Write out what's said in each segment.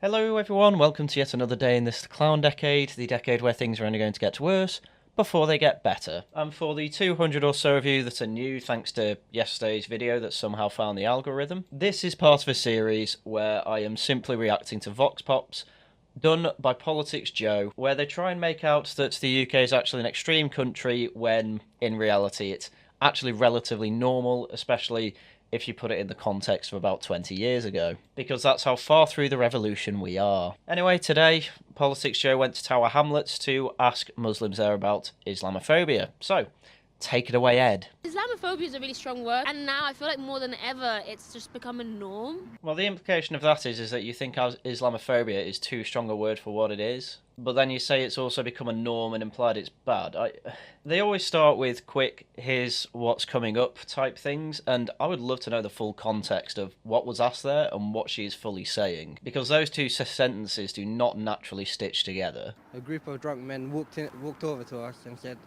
Hello everyone, welcome to yet another day in this clown decade, the decade where things are only going to get worse before they get better. And for the 200 or so of you that are new thanks to yesterday's video that somehow found the algorithm, this is part of a series where I am simply reacting to Vox Pops done by Politics Joe, where they try and make out that the UK is actually an extreme country when in reality it's actually relatively normal, especially if you put it in the context of about 20 years ago, because that's how far through the revolution we are. Anyway, today, Politics Joe went to Tower Hamlets to ask Muslims there about Islamophobia. So, take it away, Ed. Islamophobia is a really strong word, and now I feel like more than ever it's just become a norm. Well, the implication of that is that you think Islamophobia is too strong a word for what it is, but then you say it's also become a norm and implied it's bad. They always start with quick, here's what's coming up type things, and I would love to know the full context of what was asked there and what she is fully saying, because those two sentences do not naturally stitch together. A group of drunk men walked over to us and said,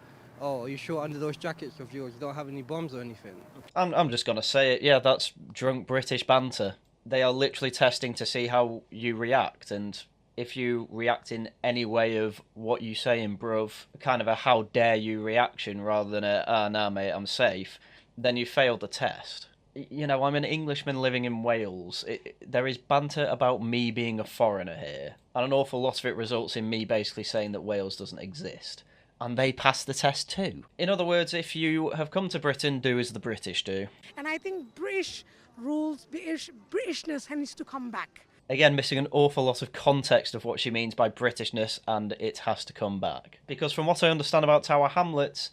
"Oh, are you sure under those jackets of yours you don't have any bombs or anything?" I'm just gonna say it, yeah, that's drunk British banter. They are literally testing to see how you react, and if you react in any way of what you say in bruv, kind of a how dare you reaction rather than a nah mate, I'm safe, then you failed the test. You know, I'm an Englishman living in Wales. There is banter about me being a foreigner here, and an awful lot of it results in me basically saying that Wales doesn't exist. And they pass the test too. In other words, if you have come to Britain, do as the British do. And I think British rules, Britishness needs to come back. Again, missing an awful lot of context of what she means by Britishness, and it has to come back. Because from what I understand about Tower Hamlets,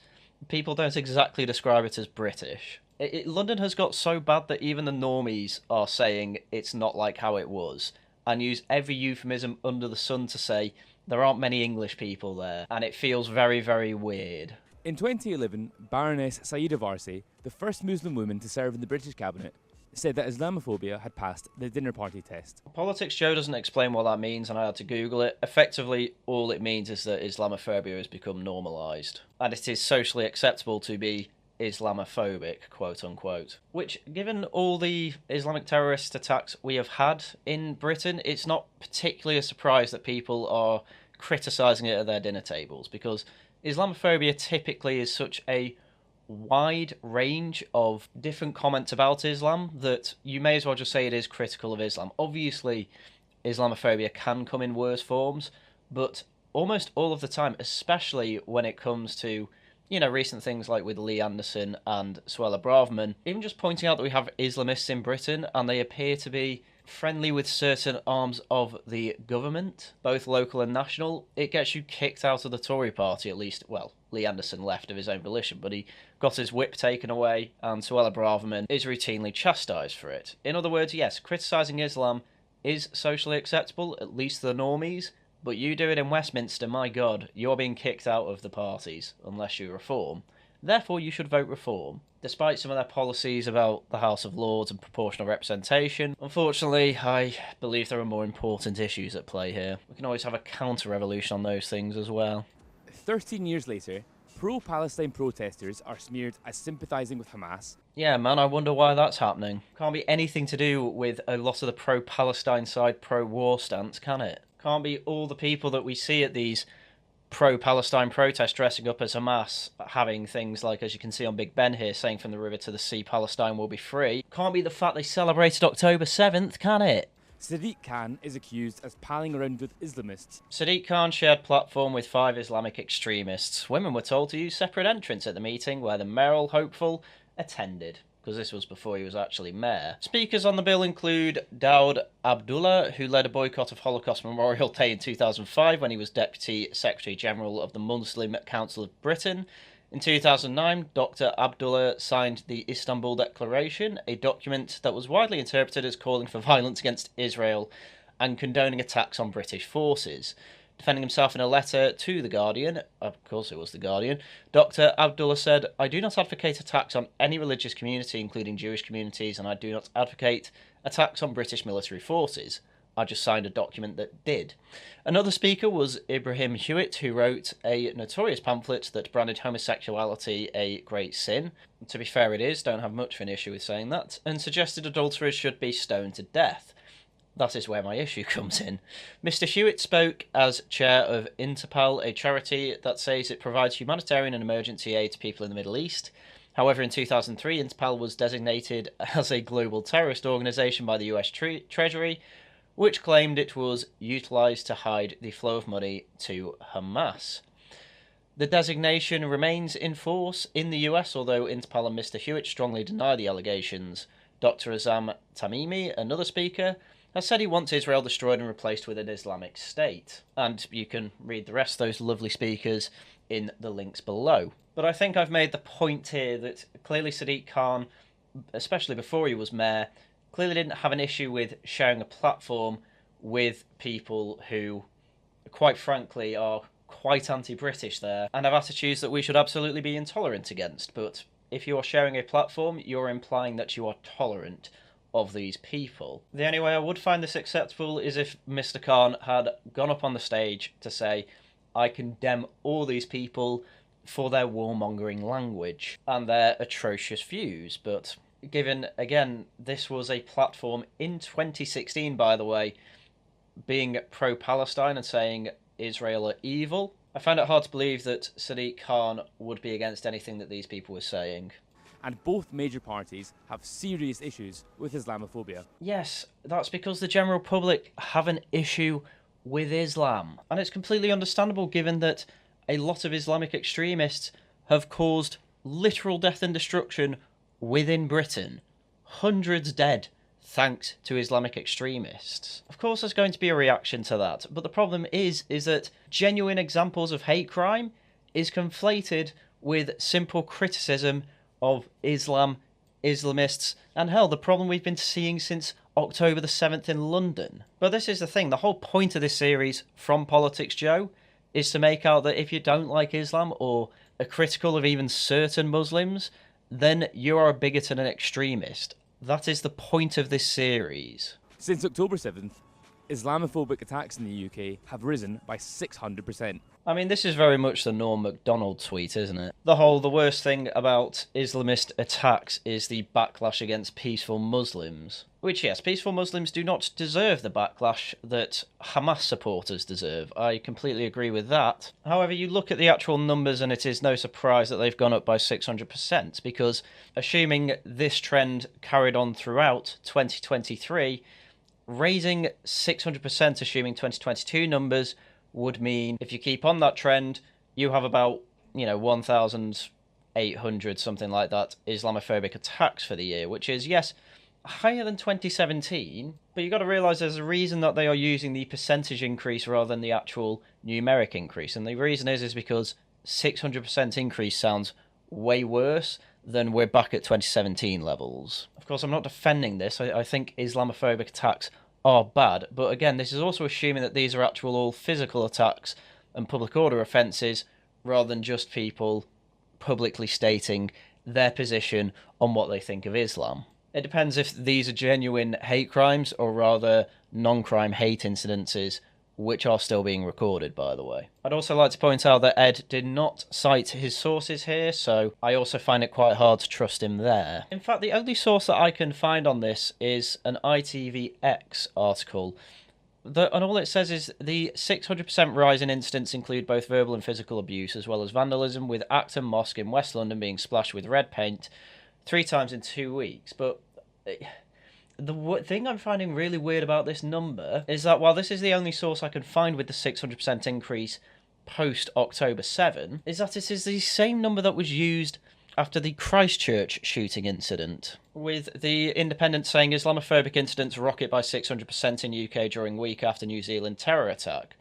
people don't exactly describe it as British. London has got so bad that even the normies are saying it's not like how it was, and use every euphemism under the sun to say there aren't many English people there, and it feels very, very weird. In 2011, Baroness Saida Varsi, the first Muslim woman to serve in the British cabinet, said that Islamophobia had passed the dinner party test. Politics Joe doesn't explain what that means, and I had to Google it. Effectively, all it means is that Islamophobia has become normalised, and it is socially acceptable to be Islamophobic, quote unquote. Which, given all the Islamic terrorist attacks we have had in Britain, it's not particularly a surprise that people are criticising it at their dinner tables, because Islamophobia typically is such a wide range of different comments about Islam that you may as well just say it is critical of Islam. Obviously, Islamophobia can come in worse forms, but almost all of the time, especially when it comes to, you know, recent things like with Lee Anderson and Suella Braverman, even just pointing out that we have Islamists in Britain and they appear to be friendly with certain arms of the government, both local and national, it gets you kicked out of the Tory party, at least. Well, Lee Anderson left of his own volition, but he got his whip taken away, and Suella Braverman is routinely chastised for it. In other words, yes, criticising Islam is socially acceptable, at least the normies, but you do it in Westminster, my God, you're being kicked out of the parties, unless you reform. Therefore, you should vote reform. Despite some of their policies about the House of Lords and proportional representation, unfortunately, I believe there are more important issues at play here. We can always have a counter-revolution on those things as well. 13 years later, pro-Palestine protesters are smeared as sympathising with Hamas. Yeah, man, I wonder why that's happening. Can't be anything to do with a lot of the pro-Palestine side pro-war stance, can it? Can't be all the people that we see at these pro-Palestine protests dressing up as Hamas, having things like, as you can see on Big Ben here, saying from the river to the sea, Palestine will be free. Can't be the fact they celebrated October 7th, can it? Sadiq Khan is accused as palling around with Islamists. Sadiq Khan shared platform with 5 Islamic extremists. Women were told to use separate entrance at the meeting where the mayoral hopeful attended, because this was before he was actually mayor. Speakers on the bill include Daoud Abdullah, who led a boycott of Holocaust Memorial Day in 2005 when he was Deputy Secretary General of the Muslim Council of Britain. In 2009, Dr. Abdullah signed the Istanbul Declaration, a document that was widely interpreted as calling for violence against Israel and condoning attacks on British forces. Defending himself in a letter to The Guardian, of course it was The Guardian, Dr. Abdullah said, "I do not advocate attacks on any religious community, including Jewish communities, and I do not advocate attacks on British military forces. I just signed a document that did." Another speaker was Ibrahim Hewitt, who wrote a notorious pamphlet that branded homosexuality a great sin. To be fair, it is, don't have much of an issue with saying that, and suggested adulterers should be stoned to death. That is where my issue comes in. Mr. Hewitt spoke as chair of Interpol, a charity that says it provides humanitarian and emergency aid to people in the Middle East. However, in 2003, Interpol was designated as a global terrorist organisation by the US Treasury, which claimed it was utilised to hide the flow of money to Hamas. The designation remains in force in the US, although Interpol and Mr. Hewitt strongly deny the allegations. Dr. Azam Tamimi, another speaker, has said he wants Israel destroyed and replaced with an Islamic State. And you can read the rest of those lovely speakers in the links below. But I think I've made the point here that clearly Sadiq Khan, especially before he was mayor, clearly didn't have an issue with sharing a platform with people who, quite frankly, are quite anti-British there and have attitudes that we should absolutely be intolerant against. But if you are sharing a platform, you're implying that you are tolerant of these people. The only way I would find this acceptable is if Mr. Khan had gone up on the stage to say, I condemn all these people for their warmongering language and their atrocious views. But given, again, this was a platform in 2016, by the way, being pro-Palestine and saying Israel are evil, I find it hard to believe that Sadiq Khan would be against anything that these people were saying. And both major parties have serious issues with Islamophobia. Yes, that's because the general public have an issue with Islam. And it's completely understandable given that a lot of Islamic extremists have caused literal death and destruction within Britain. Hundreds dead thanks to Islamic extremists. Of course there's going to be a reaction to that, but the problem is that genuine examples of hate crime is conflated with simple criticism of Islam, Islamists, and hell, the problem we've been seeing since October the 7th in London. But this is the thing, the whole point of this series, From Politics Joe, is to make out that if you don't like Islam or are critical of even certain Muslims, then you are a bigot and an extremist. That is the point of this series. Since October 7th, Islamophobic attacks in the UK have risen by 600%. I mean, this is very much the Norm Macdonald tweet, isn't it? The worst thing about Islamist attacks is the backlash against peaceful Muslims. Which, yes, peaceful Muslims do not deserve the backlash that Hamas supporters deserve. I completely agree with that. However, you look at the actual numbers and it is no surprise that they've gone up by 600%, because assuming this trend carried on throughout 2023, raising 600%, assuming 2022 numbers, would mean if you keep on that trend, you have about, 1,800, something like that, Islamophobic attacks for the year, which is, yes, higher than 2017, but you've got to realise there's a reason that they are using the percentage increase rather than the actual numeric increase. And the reason is because 600% increase sounds way worse than we're back at 2017 levels. Of course, I'm not defending this. I think Islamophobic attacks are bad, but again, this is also assuming that these are actual all physical attacks and public order offences rather than just people publicly stating their position on what they think of Islam. It depends if these are genuine hate crimes or rather non-crime hate incidences, which are still being recorded, by the way. I'd also like to point out that Ed did not cite his sources here, so I also find it quite hard to trust him there. In fact, the only source that I can find on this is an ITVX article, and all it says is the 600% rise in incidents include both verbal and physical abuse, as well as vandalism, with Acton Mosque in West London being splashed with red paint 3 times in 2 weeks. But the thing I'm finding really weird about this number is that while this is the only source I can find with the 600% increase post-October 7, is that it is the same number that was used after the Christchurch shooting incident, with the Independent saying Islamophobic incidents rocket by 600% in UK during week after New Zealand terror attack.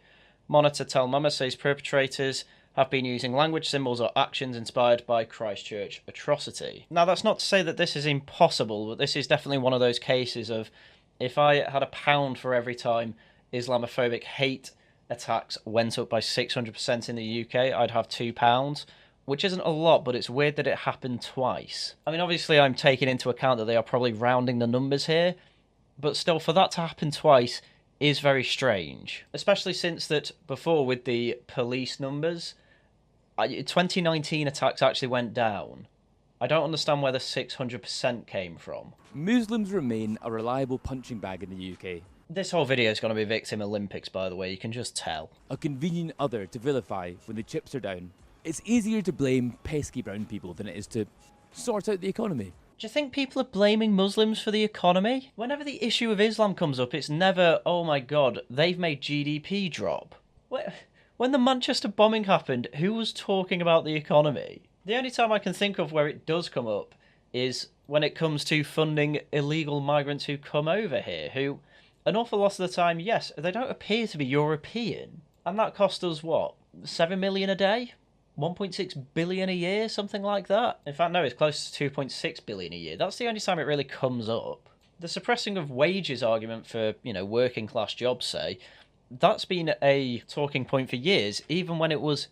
Monitor Tel Mama says perpetrators have been using language, symbols or actions inspired by Christchurch atrocity. Now, that's not to say that this is impossible, but this is definitely one of those cases of if I had £1 for every time Islamophobic hate attacks went up by 600% in the UK, I'd have £2, which isn't a lot, but it's weird that it happened twice. I mean, obviously I'm taking into account that they are probably rounding the numbers here, but still, for that to happen twice is very strange. Especially since that before with the police numbers, 2019 attacks actually went down. I don't understand where the 600% came from. Muslims remain a reliable punching bag in the UK, This whole video is going to be Victim Olympics, by the way, you can just tell. A convenient other to vilify when the chips are down. It's easier to blame pesky brown people than it is to sort out the economy. Do you think people are blaming Muslims for the economy? Whenever the issue of Islam comes up, it's never, oh my god, they've made GDP drop. When the Manchester bombing happened, who was talking about the economy? The only time I can think of where it does come up is when it comes to funding illegal migrants who come over here, who, an awful lot of the time, yes, they don't appear to be European. And that cost us, what, 7 million a day? 1.6 billion a year, something like that? In fact, no, it's close to 2.6 billion a year. That's the only time it really comes up. The suppressing of wages argument for, working class jobs, say, that's been a talking point for years, even when it was,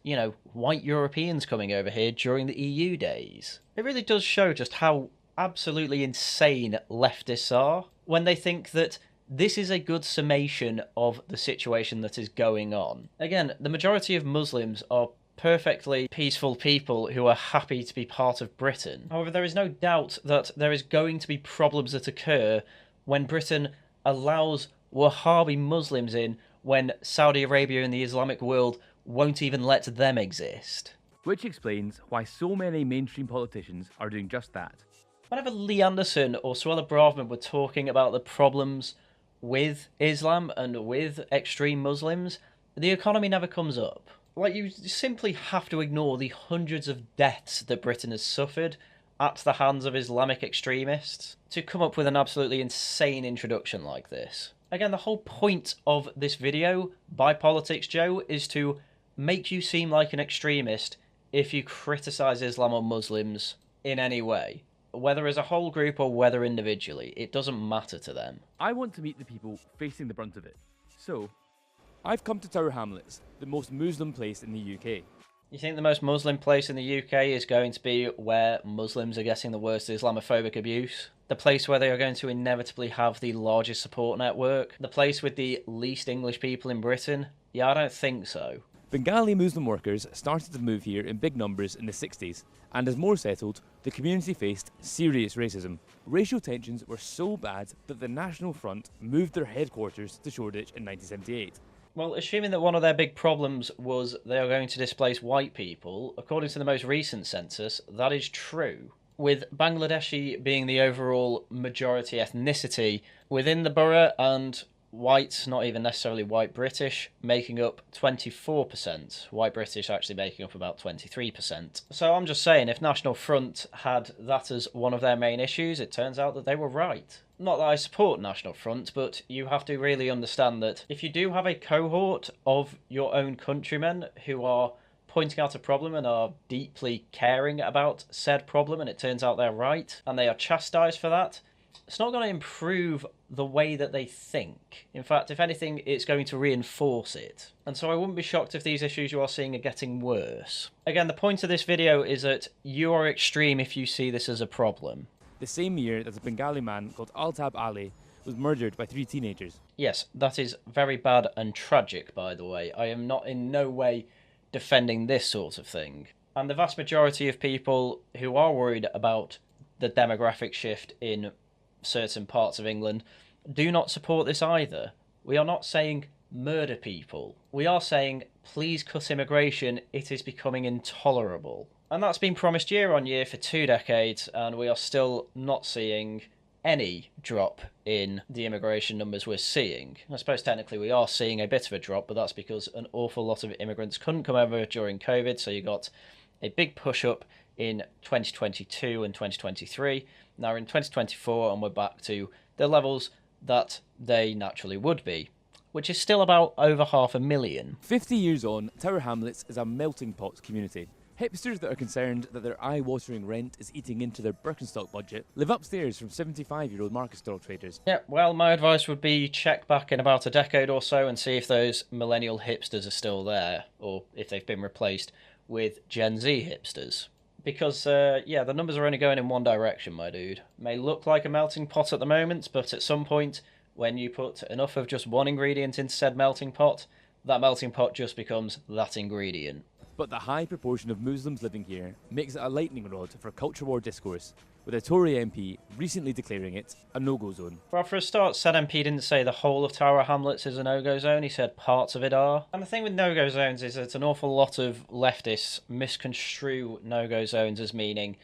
white Europeans coming over here during the EU days. It really does show just how absolutely insane leftists are when they think that this is a good summation of the situation that is going on. Again, the majority of Muslims are perfectly peaceful people who are happy to be part of Britain. However, there is no doubt that there is going to be problems that occur when Britain allows Wahhabi Muslims in, when Saudi Arabia and the Islamic world won't even let them exist. Which explains why so many mainstream politicians are doing just that. Whenever Lee Anderson or Suella Braverman were talking about the problems with Islam and with extreme Muslims, the economy never comes up. Like, you simply have to ignore the hundreds of deaths that Britain has suffered at the hands of Islamic extremists to come up with an absolutely insane introduction like this. Again, the whole point of this video by Politics Joe is to make you seem like an extremist if you criticise Islam or Muslims in any way. Whether as a whole group or whether individually, it doesn't matter to them. I want to meet the people facing the brunt of it. So, I've come to Tower Hamlets, the most Muslim place in the UK. You think the most Muslim place in the UK is going to be where Muslims are getting the worst Islamophobic abuse? The place where they are going to inevitably have the largest support network? The place with the least English people in Britain? Yeah, I don't think so. Bengali Muslim workers started to move here in big numbers in the 60s, and as more settled, the community faced serious racism. Racial tensions were so bad that the National Front moved their headquarters to Shoreditch in 1978. Well, assuming that one of their big problems was they are going to displace white people, according to the most recent census, that is true. With Bangladeshi being the overall majority ethnicity within the borough, and whites, not even necessarily white British, making up 24%. White British actually making up about 23%. So I'm just saying, if National Front had that as one of their main issues, it turns out that they were right. Not that I support National Front, but you have to really understand that if you do have a cohort of your own countrymen who are pointing out a problem and are deeply caring about said problem, and it turns out they're right, and they are chastised for that, it's not going to improve the way that they think. In fact, if anything, it's going to reinforce it. And so I wouldn't be shocked if these issues you are seeing are getting worse. Again, the point of this video is that you are extreme if you see this as a problem. The same year that a Bengali man called Altab Ali was murdered by 3 teenagers. Yes, that is very bad and tragic, by the way. I am not in no way defending this sort of thing. And the vast majority of people who are worried about the demographic shift in certain parts of England do not support this either. We are not saying murder people. We are saying please cut immigration, it is becoming intolerable. And that's been promised year on year for 2 decades, and we are still not seeing any drop in the immigration numbers we're seeing. I suppose technically we are seeing a bit of a drop, but that's because an awful lot of immigrants couldn't come over during COVID, so you got a big push up in 2022 and 2023. Now we're in 2024 and we're back to the levels that they naturally would be, which is still about over 500,000. 50 years on, Tower Hamlets is a melting pot community. Hipsters that are concerned that their eye-watering rent is eating into their Birkenstock budget live upstairs from 75-year-old market stall traders. Yeah, well, my advice would be check back in about a decade or so and see if those millennial hipsters are still there, or if they've been replaced with Gen Z hipsters. Because, yeah, the numbers are only going in one direction, my dude. May look like a melting pot at the moment, but at some point, when you put enough of just one ingredient into said melting pot, that melting pot just becomes that ingredient. But the high proportion of Muslims living here makes it a lightning rod for culture war discourse. with a Tory MP recently declaring it a no-go zone. Well, for a start, said MP didn't say the whole of Tower Hamlets is a no-go zone, he said parts of it are. And the thing with no-go zones is that an awful lot of leftists misconstrue no-go zones as meaning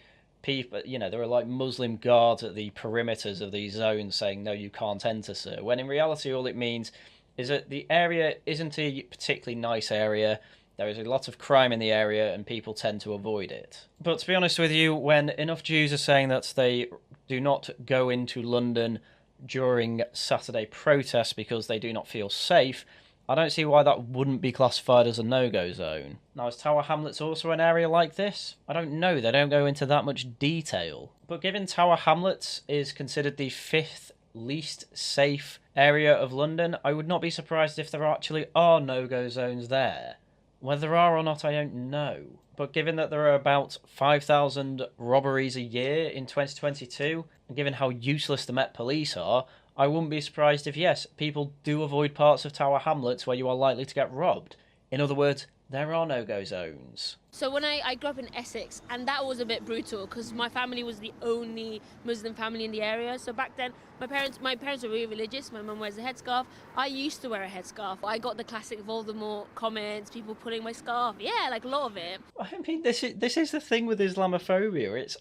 people, there are like Muslim guards at the perimeters of these zones saying, no, you can't enter, sir. When in reality, all it means is that the area isn't a particularly nice area. There is a lot of crime in the area and people tend to avoid it. But to be honest with you, when enough Jews are saying that they do not go into London during Saturday protests because they do not feel safe, I don't see why that wouldn't be classified as a no-go zone. Now, is Tower Hamlets also an area like this? I don't know, they don't go into that much detail. But given Tower Hamlets is considered the 5th least safe area of London, I would not be surprised if there actually are no-go zones there. Whether there are or not, I don't know. But given that there are about 5,000 robberies a year in 2022, and given how useless the Met Police are, I wouldn't be surprised if, yes, people do avoid parts of Tower Hamlets where you are likely to get robbed. In other words, there are no-go zones. So when I grew up in Essex, and that was a bit brutal because my family was the only Muslim family in the area. So back then, my parents were really religious. My mum wears a headscarf. I used to wear a headscarf. I got the classic Voldemort comments, people pulling my scarf. Yeah, like a lot of it. I mean, this is the thing with Islamophobia. It's,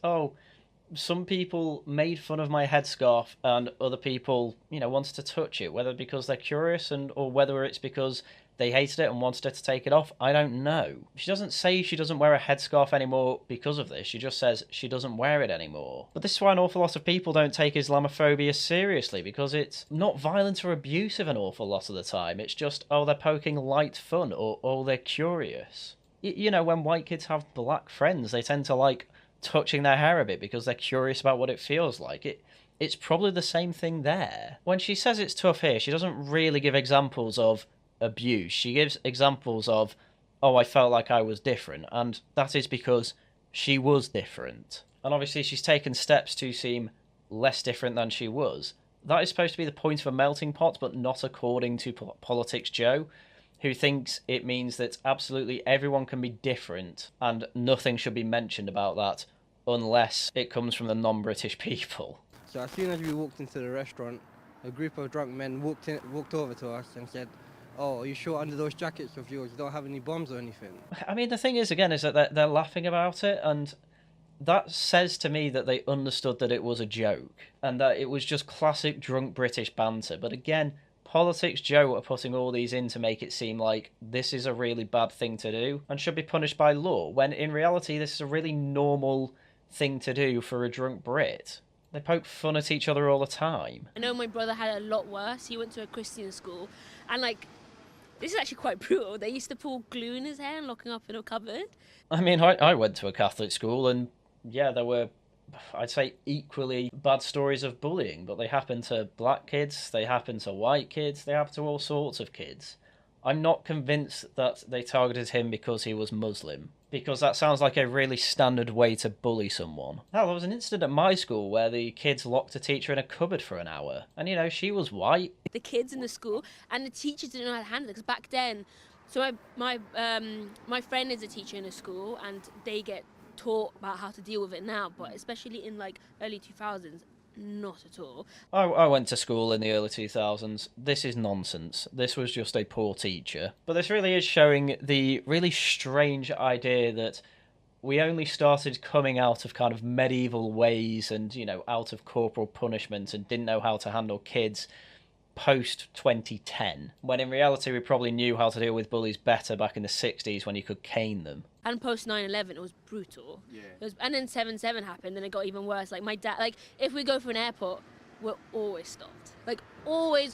some people made fun of my headscarf and other people, wanted to touch it, whether because they're curious or whether it's because they hated it and wanted her to take it off. I don't know. She doesn't say she doesn't wear a headscarf anymore because of this. She just says she doesn't wear it anymore. But this is why an awful lot of people don't take Islamophobia seriously, because it's not violent or abusive an awful lot of the time. It's just, they're poking light fun or they're curious. When white kids have black friends, they tend to like touching their hair a bit because they're curious about what it feels like. It's probably the same thing there. When she says it's tough here, she doesn't really give examples of abuse. She gives examples of, I felt like I was different, and that is because she was different. And obviously she's taken steps to seem less different than she was. That is supposed to be the point of a melting pot, but not according to Politics Joe, who thinks it means that absolutely everyone can be different and nothing should be mentioned about that unless it comes from the non-British people. So as soon as we walked into the restaurant, a group of drunk men walked over to us and said, "Oh, are you sure under those jackets of yours you don't have any bombs or anything?" I mean, the thing is, again, is that they're laughing about it, and that says to me that they understood that it was a joke and that it was just classic drunk British banter. But again, Politics Joe are putting all these in to make it seem like this is a really bad thing to do and should be punished by law, when in reality this is a really normal thing to do for a drunk Brit. They poke fun at each other all the time. I know my brother had it a lot worse. He went to a Christian school, and this is actually quite brutal. They used to pull glue in his hair and lock him up in a cupboard. I mean, I went to a Catholic school, and yeah, there were, I'd say, equally bad stories of bullying, but they happen to black kids, they happen to white kids, they happen to all sorts of kids. I'm not convinced that they targeted him because he was Muslim, because that sounds like a really standard way to bully someone. Hell, there was an incident at my school where the kids locked a teacher in a cupboard for an hour, and she was white. The kids in the school and the teachers didn't know how to handle it, because back then, so my friend is a teacher in a school and they get taught about how to deal with it now, but especially in early 2000s, not at all. I went to school in the early 2000s. This is nonsense. This was just a poor teacher. But this really is showing the really strange idea that we only started coming out of kind of medieval ways and, out of corporal punishment and didn't know how to handle kids post-2010, when in reality we probably knew how to deal with bullies better back in the 60s when you could cane them. And post 9/11, it was brutal. Yeah. And then 7/7 happened, and it got even worse. My dad, if we go for an airport, we're always stopped. Always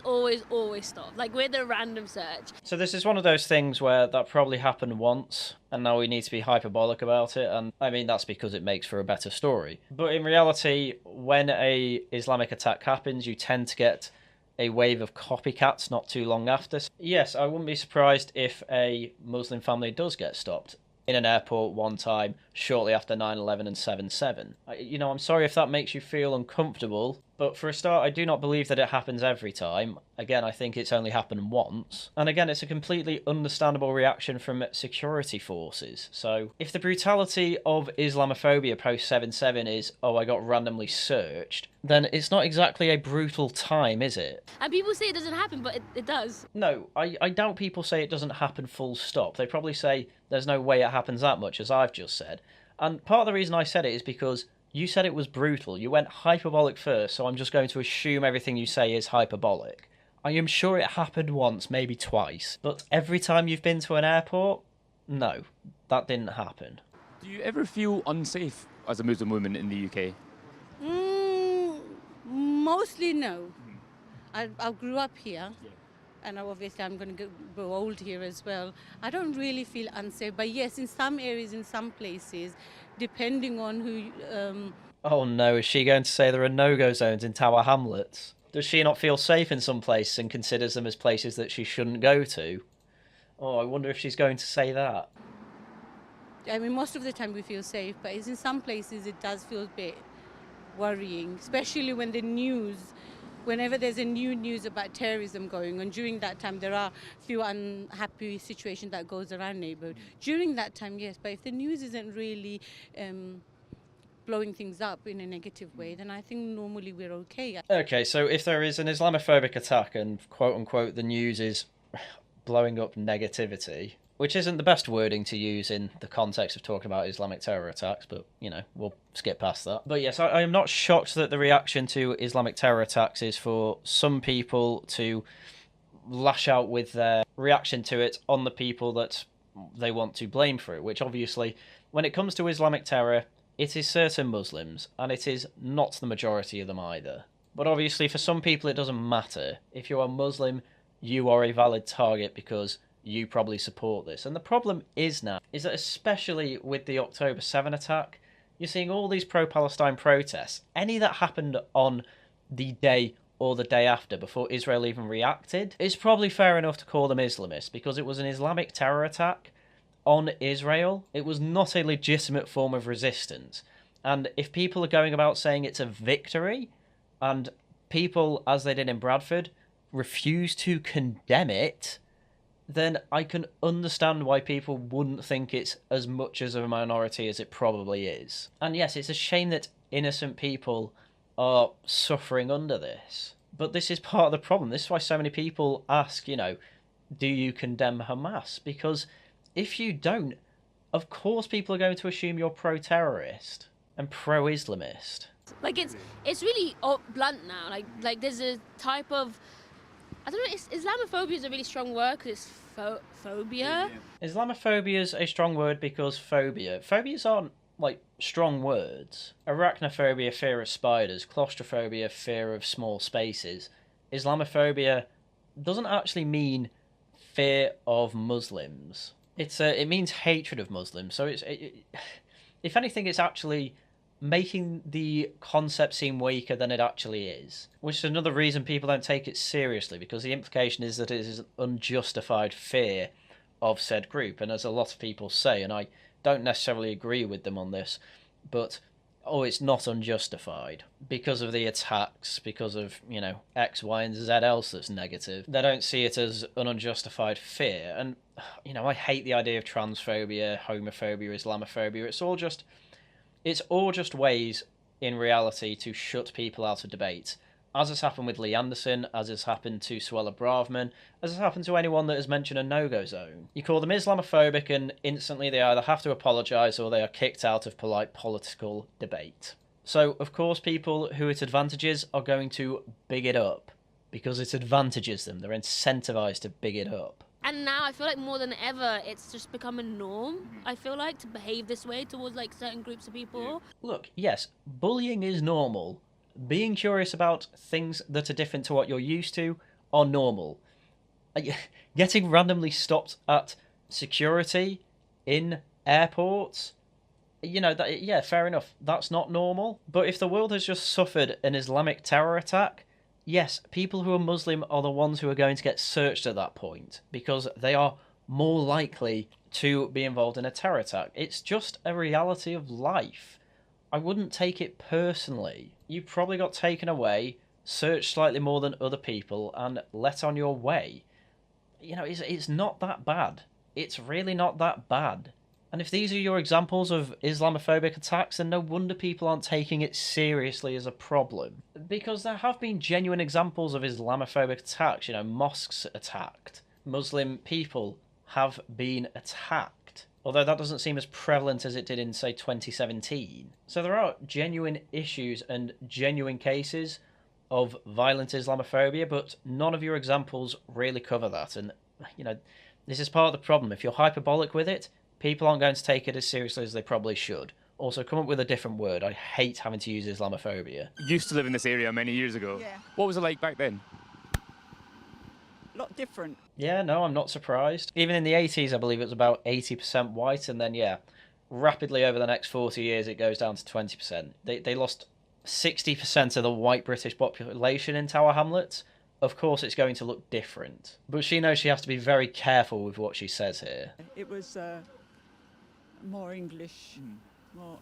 stopped. We're the random search. So this is one of those things where that probably happened once, and now we need to be hyperbolic about it, and I mean that's because it makes for a better story. But in reality, when a Islamic attack happens, you tend to get a wave of copycats not too long after. Yes, I wouldn't be surprised if a Muslim family does get stopped in an airport one time shortly after 9/11 and 7/7. I'm sorry if that makes you feel uncomfortable, But for a start, I do not believe that it happens every time. Again, I think it's only happened once. And again, it's a completely understandable reaction from security forces. So if the brutality of Islamophobia post 7/7 is, oh, I got randomly searched, then it's not exactly a brutal time, is it? And people say it doesn't happen, but it does. No, I doubt people say it doesn't happen full stop. They probably say there's no way it happens that much, as I've just said. And part of the reason I said it is because you said it was brutal. You went hyperbolic first, so I'm just going to assume everything you say is hyperbolic. I am sure it happened once, maybe twice. But every time you've been to an airport, no, that didn't happen. Do you ever feel unsafe as a Muslim woman in the UK? Mostly no. I grew up here, and obviously I'm going to grow old here as well. I don't really feel unsafe, but yes, in some areas, in some places, depending on who... Oh no, is she going to say there are no-go zones in Tower Hamlets? Does she not feel safe in some places and considers them as places that she shouldn't go to? Oh, I wonder if she's going to say that. I mean, most of the time we feel safe, but in some places it does feel a bit worrying, especially when the news... Whenever there's a new news about terrorism going on, during that time there are few unhappy situations that goes around neighborhood. During that time, yes, but if the news isn't really blowing things up in a negative way, then I think normally we're okay. Okay, so if there is an Islamophobic attack and quote-unquote the news is blowing up negativity, which isn't the best wording to use in the context of talking about Islamic terror attacks, but, you know, we'll skip past that. But yes, I am not shocked that the reaction to Islamic terror attacks is for some people to lash out with their reaction to it on the people that they want to blame for it, which obviously, when it comes to Islamic terror, it is certain Muslims, and it is not the majority of them either. But obviously, for some people, it doesn't matter. If you're a Muslim, you are a valid target because you probably support this. And the problem is now, is that especially with the October 7 attack, you're seeing all these pro-Palestine protests, any that happened on the day or the day after, before Israel even reacted, it's probably fair enough to call them Islamists, because it was an Islamic terror attack on Israel. It was not a legitimate form of resistance. And if people are going about saying it's a victory, and people, as they did in Bradford, refuse to condemn it, then I can understand why people wouldn't think it's as much as a minority as it probably is. And yes, it's a shame that innocent people are suffering under this. But this is part of the problem. This is why so many people ask, you know, do you condemn Hamas? Because if you don't, of course people are going to assume you're pro-terrorist and pro-Islamist. Like, it's really blunt now. Like there's a type of... I don't know, Islamophobia is a really strong word because it's phobia. Islamophobia is a strong word because phobias aren't, like, strong words. Arachnophobia, fear of spiders. Claustrophobia, fear of small spaces. Islamophobia doesn't actually mean fear of Muslims. It means hatred of Muslims. So if anything, it's actually making the concept seem weaker than it actually is, which is another reason people don't take it seriously, because the implication is that it is an unjustified fear of said group. And as a lot of people say, and I don't necessarily agree with them on this, but it's not unjustified because of the attacks, because of, you know, X, Y, and Z else that's negative. They don't see it as an unjustified fear. And, you know, I hate the idea of transphobia, homophobia, Islamophobia. It's all just ways, in reality, to shut people out of debate. As has happened with Lee Anderson, as has happened to Suella Braverman, as has happened to anyone that has mentioned a no-go zone. You call them Islamophobic and instantly they either have to apologise or they are kicked out of polite political debate. So, of course, people who it advantages are going to big it up, because it advantages them. They're incentivised to big it up. And now I feel like more than ever, it's just become a norm, I feel like, to behave this way towards, like, certain groups of people. Look, yes, bullying is normal. Being curious about things that are different to what you're used to are normal. Getting randomly stopped at security in airports, you know, fair enough. That's not normal. But if the world has just suffered an Islamic terror attack, yes, people who are Muslim are the ones who are going to get searched at that point, because they are more likely to be involved in a terror attack. It's just a reality of life. I wouldn't take it personally. you probably got taken away, searched slightly more than other people, and let on your way. You know, it's not that bad. It's really not that bad. And if these are your examples of Islamophobic attacks, then no wonder people aren't taking it seriously as a problem. Because there have been genuine examples of Islamophobic attacks. You know, mosques attacked. Muslim people have been attacked. Although that doesn't seem as prevalent as it did in, say, 2017. So there are genuine issues and genuine cases of violent Islamophobia, but none of your examples really cover that. And, you know, this is part of the problem. If you're hyperbolic with it, people aren't going to take it as seriously as they probably should. Also, come up with a different word. I hate having to use Islamophobia. Used to live in this area many years ago. Yeah. What was it like back then? A lot different. Yeah, no, I'm not surprised. Even in the 80s, I believe it was about 80% white, and then, yeah, rapidly over the next 40 years, it goes down to 20%. They lost 60% of the white British population in Tower Hamlets. Of course, it's going to look different. But she knows she has to be very careful with what she says here. It was more English,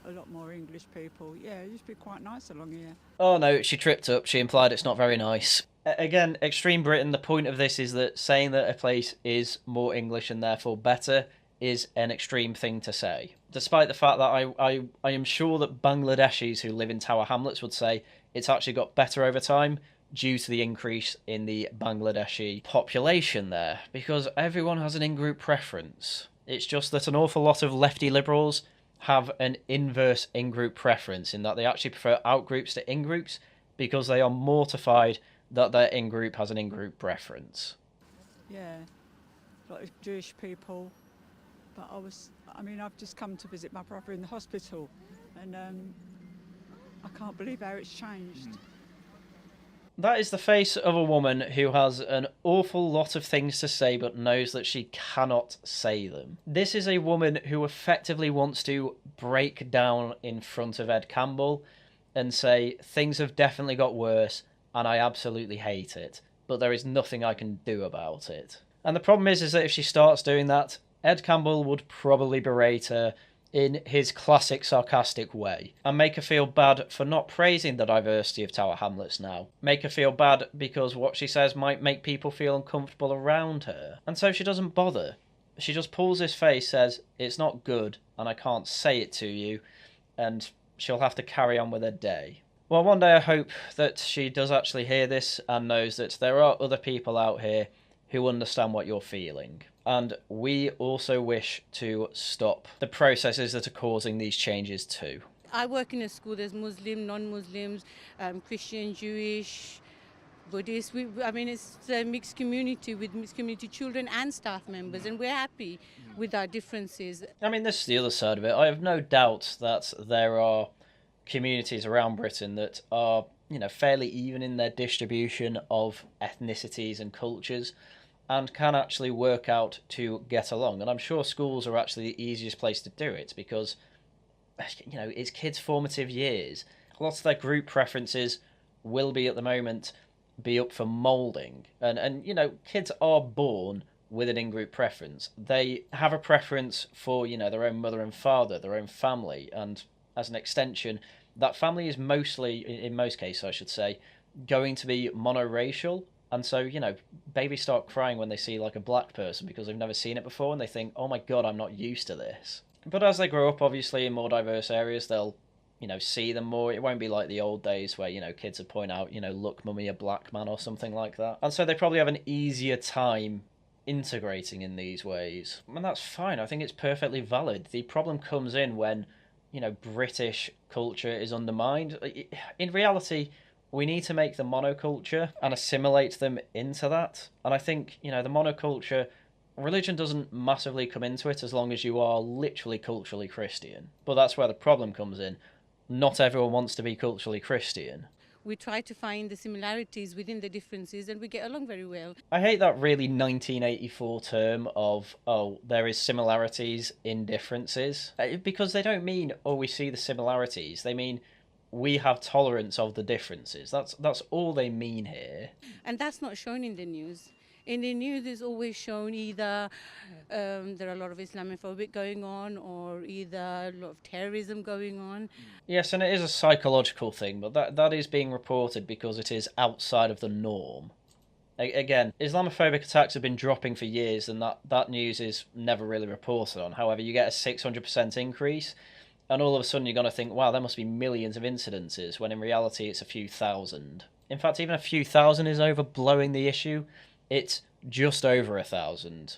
a lot more English people. Yeah, it used to be quite nice along here. Oh no, she tripped up. She implied it's not very nice. Again, Extreme Britain, the point of this is that saying that a place is more English and therefore better is an extreme thing to say. Despite the fact that I am sure that Bangladeshis who live in Tower Hamlets would say it's actually got better over time due to the increase in the Bangladeshi population there, because everyone has an in-group preference. It's just that an awful lot of lefty liberals have an inverse in-group preference in that they actually prefer out-groups to in-groups because they are mortified that their in-group has an in-group preference. Yeah, a lot of Jewish people. But I've just come to visit my brother in the hospital, and I can't believe how it's changed. That is the face of a woman who has an awful lot of things to say but knows that she cannot say them. This is a woman who effectively wants to break down in front of Ed Campbell and say, things have definitely got worse and I absolutely hate it, but there is nothing I can do about it. And the problem is that if she starts doing that, Ed Campbell would probably berate her in his classic sarcastic way, and make her feel bad for not praising the diversity of Tower Hamlets now. Make her feel bad because what she says might make people feel uncomfortable around her. And so she doesn't bother. She just pulls his face, says, it's not good, and I can't say it to you, and she'll have to carry on with her day. Well, one day I hope that she does actually hear this and knows that there are other people out here who understand what you're feeling. And we also wish to stop the processes that are causing these changes too. I work in a school, there's Muslim, non-Muslims, Christian, Jewish, Buddhist. It's a mixed community with mixed community children and staff members, and we're happy with our differences. This is the other side of it. I have no doubt that there are communities around Britain that are, fairly even in their distribution of ethnicities and cultures, and can actually work out to get along. And I'm sure schools are actually the easiest place to do it because, it's kids' formative years. Lots of their group preferences will be, at the moment, be up for moulding. And kids are born with an in-group preference. They have a preference for, their own mother and father, their own family. And as an extension, that family is mostly, in most cases, I should say, going to be monoracial. And so, babies start crying when they see like a black person because they've never seen it before and they think, oh my God, I'm not used to this. But as they grow up, obviously, in more diverse areas, they'll, see them more. It won't be like the old days where, kids would point out, look, mummy, a black man or something like that. And so they probably have an easier time integrating in these ways. And that's fine. I think it's perfectly valid. The problem comes in when, British culture is undermined. In reality, we need to make the monoculture and assimilate them into that. And I think, the monoculture, religion doesn't massively come into it as long as you are literally culturally Christian. But that's where the problem comes in. Not everyone wants to be culturally Christian. We try to find the similarities within the differences and we get along very well. I hate that really 1984 term of, there is similarities in differences. Because they don't mean, we see the similarities. They mean, we have tolerance of the differences. That's all they mean here. And that's not shown in the news. In the news, it's always shown either there are a lot of Islamophobic going on, or either a lot of terrorism going on. Yes, and it is a psychological thing, but that is being reported because it is outside of the norm. Again, Islamophobic attacks have been dropping for years, and that news is never really reported on. However, you get a 600% increase, and all of a sudden you're going to think, wow, there must be millions of incidences, when in reality it's a few thousand. In fact, even a few thousand is overblowing the issue. It's just over 1,000,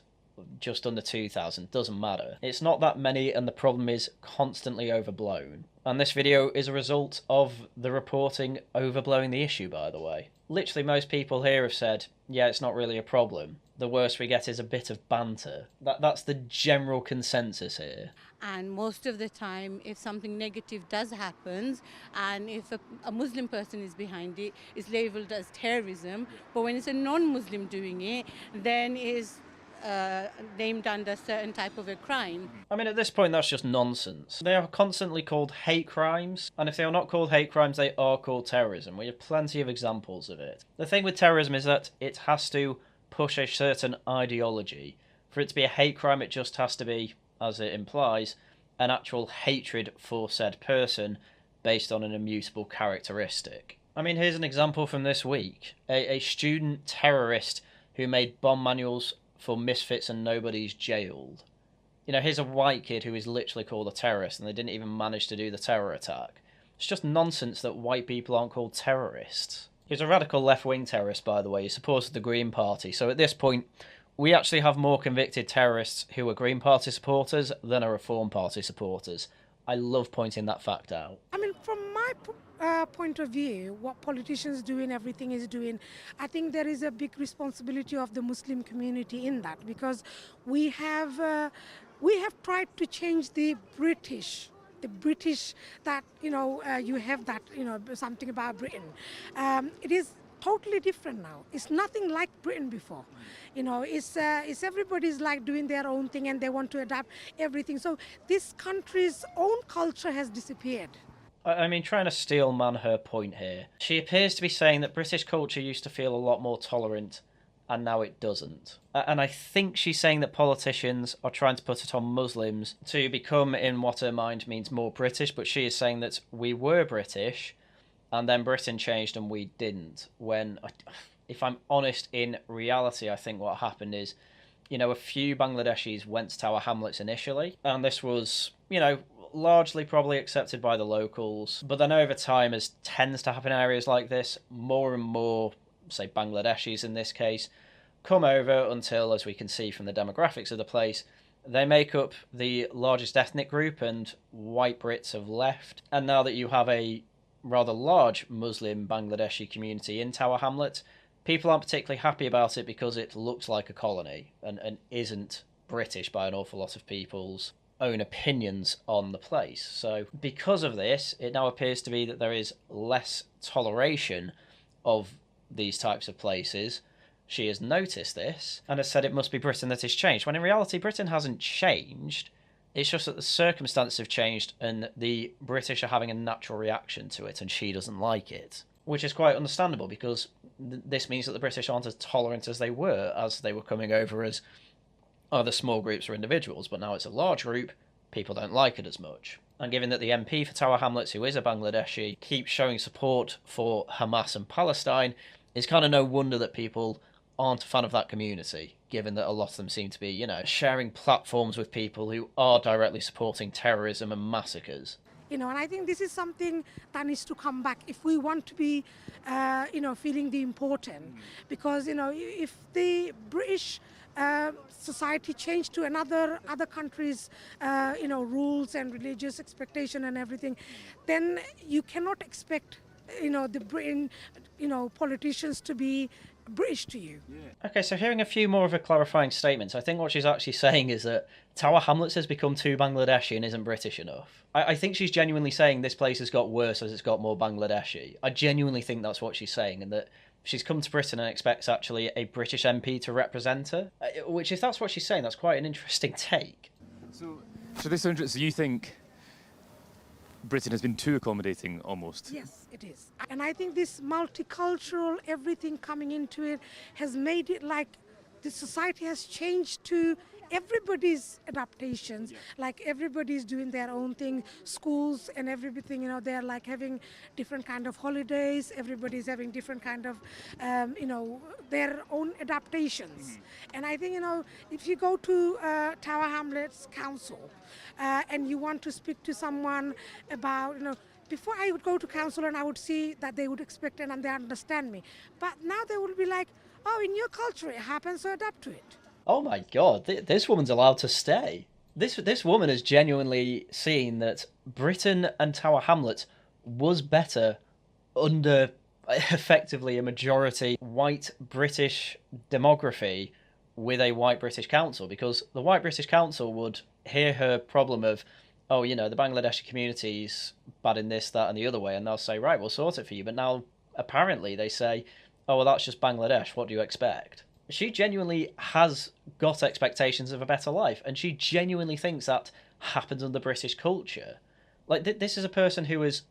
just under 2,000, doesn't matter. It's not that many, and the problem is constantly overblown. And this video is a result of the reporting overblowing the issue, by the way. Literally most people here have said, yeah, it's not really a problem. The worst we get is a bit of banter. That's the general consensus here. And most of the time, if something negative does happen, and if a Muslim person is behind it, it's labelled as terrorism. But when it's a non-Muslim doing it, then it's named under a certain type of a crime. I mean, at this point, that's just nonsense. They are constantly called hate crimes, and if they are not called hate crimes, they are called terrorism. We have plenty of examples of it. The thing with terrorism is that it has to push a certain ideology. For it to be a hate crime, it just has to be, as it implies, an actual hatred for said person based on an immutable characteristic. I mean, here's an example from this week. A student terrorist who made bomb manuals for misfits and nobodies jailed. You know, here's a white kid who is literally called a terrorist, and they didn't even manage to do the terror attack. It's just nonsense that white people aren't called terrorists. He's a radical left-wing terrorist, by the way. He supported the Green Party. So at this point, we actually have more convicted terrorists who are Green Party supporters than are Reform Party supporters. I love pointing that fact out. I mean, from my point of view, what politicians do and everything is doing, I think there is a big responsibility of the Muslim community in that, because we have tried to change the British that, you have that, something about Britain. It is totally different now. It's nothing like Britain before. It's everybody's like doing their own thing, and they want to adapt everything. So this country's own culture has disappeared. I mean, trying to steel man her point here. She appears to be saying that British culture used to feel a lot more tolerant, and now it doesn't. And I think she's saying that politicians are trying to put it on Muslims to become, in what her mind means, more British, but she is saying that we were British, and then Britain changed and we didn't. When, if I'm honest, in reality, I think what happened is, a few Bangladeshis went to Tower Hamlets initially, and this was, largely probably accepted by the locals. But then over time, as tends to happen in areas like this, more and more, say Bangladeshis in this case, come over until, as we can see from the demographics of the place, they make up the largest ethnic group, and white Brits have left. And now that you have a rather large Muslim Bangladeshi community in Tower Hamlets, people aren't particularly happy about it because it looks like a colony and isn't British by an awful lot of people's own opinions on the place. So because of this, it now appears to be that there is less toleration of these types of places. She has noticed this and has said it must be Britain that has changed, when in reality Britain hasn't changed. It's just that the circumstances have changed and the British are having a natural reaction to it, and she doesn't like it. Which is quite understandable, because this means that the British aren't as tolerant as they were coming over as either small groups or individuals, but now it's a large group, people don't like it as much. And given that the MP for Tower Hamlets, who is a Bangladeshi, keeps showing support for Hamas and Palestine, it's kind of no wonder that people aren't a fan of that community, given that a lot of them seem to be, sharing platforms with people who are directly supporting terrorism and massacres. And I think this is something that needs to come back if we want to be, feeling the important. Because, if the British society changed to other countries' rules and religious expectation and everything, then you cannot expect the Britain politicians to be British to you. Okay, so hearing a few more of her clarifying statements, I think what she's actually saying is that Tower Hamlets has become too Bangladeshi and isn't British enough. I think she's genuinely saying this place has got worse as it's got more Bangladeshi. I genuinely think that's what she's saying, and that she's come to Britain and expects actually a British MP to represent her, which, if that's what she's saying, that's quite an interesting take. So this interests you. Think Britain has been too accommodating, almost? Yes, it is. And I think this multicultural everything coming into it has made it like the society has changed to everybody's adaptations. Like everybody's doing their own thing, schools and everything, they're like having different kind of holidays. Everybody's having different kind of, their own adaptations. And I think, if you go to Tower Hamlets Council and you want to speak to someone about, before I would go to council and I would see that they would expect it and they understand me. But now they will be like, oh, in your culture it happens, so adapt to it. Oh my God, this woman's allowed to stay. This woman has genuinely seen that Britain and Tower Hamlets was better under effectively a majority white British demography with a white British council, because the white British council would hear her problem of, oh, the Bangladeshi community's bad in this, that and the other way, and they'll say, right, we'll sort it for you. But now apparently they say, oh, well, that's just Bangladesh, what do you expect? She genuinely has got expectations of a better life, and she genuinely thinks that happens under British culture. Like, this is a person who is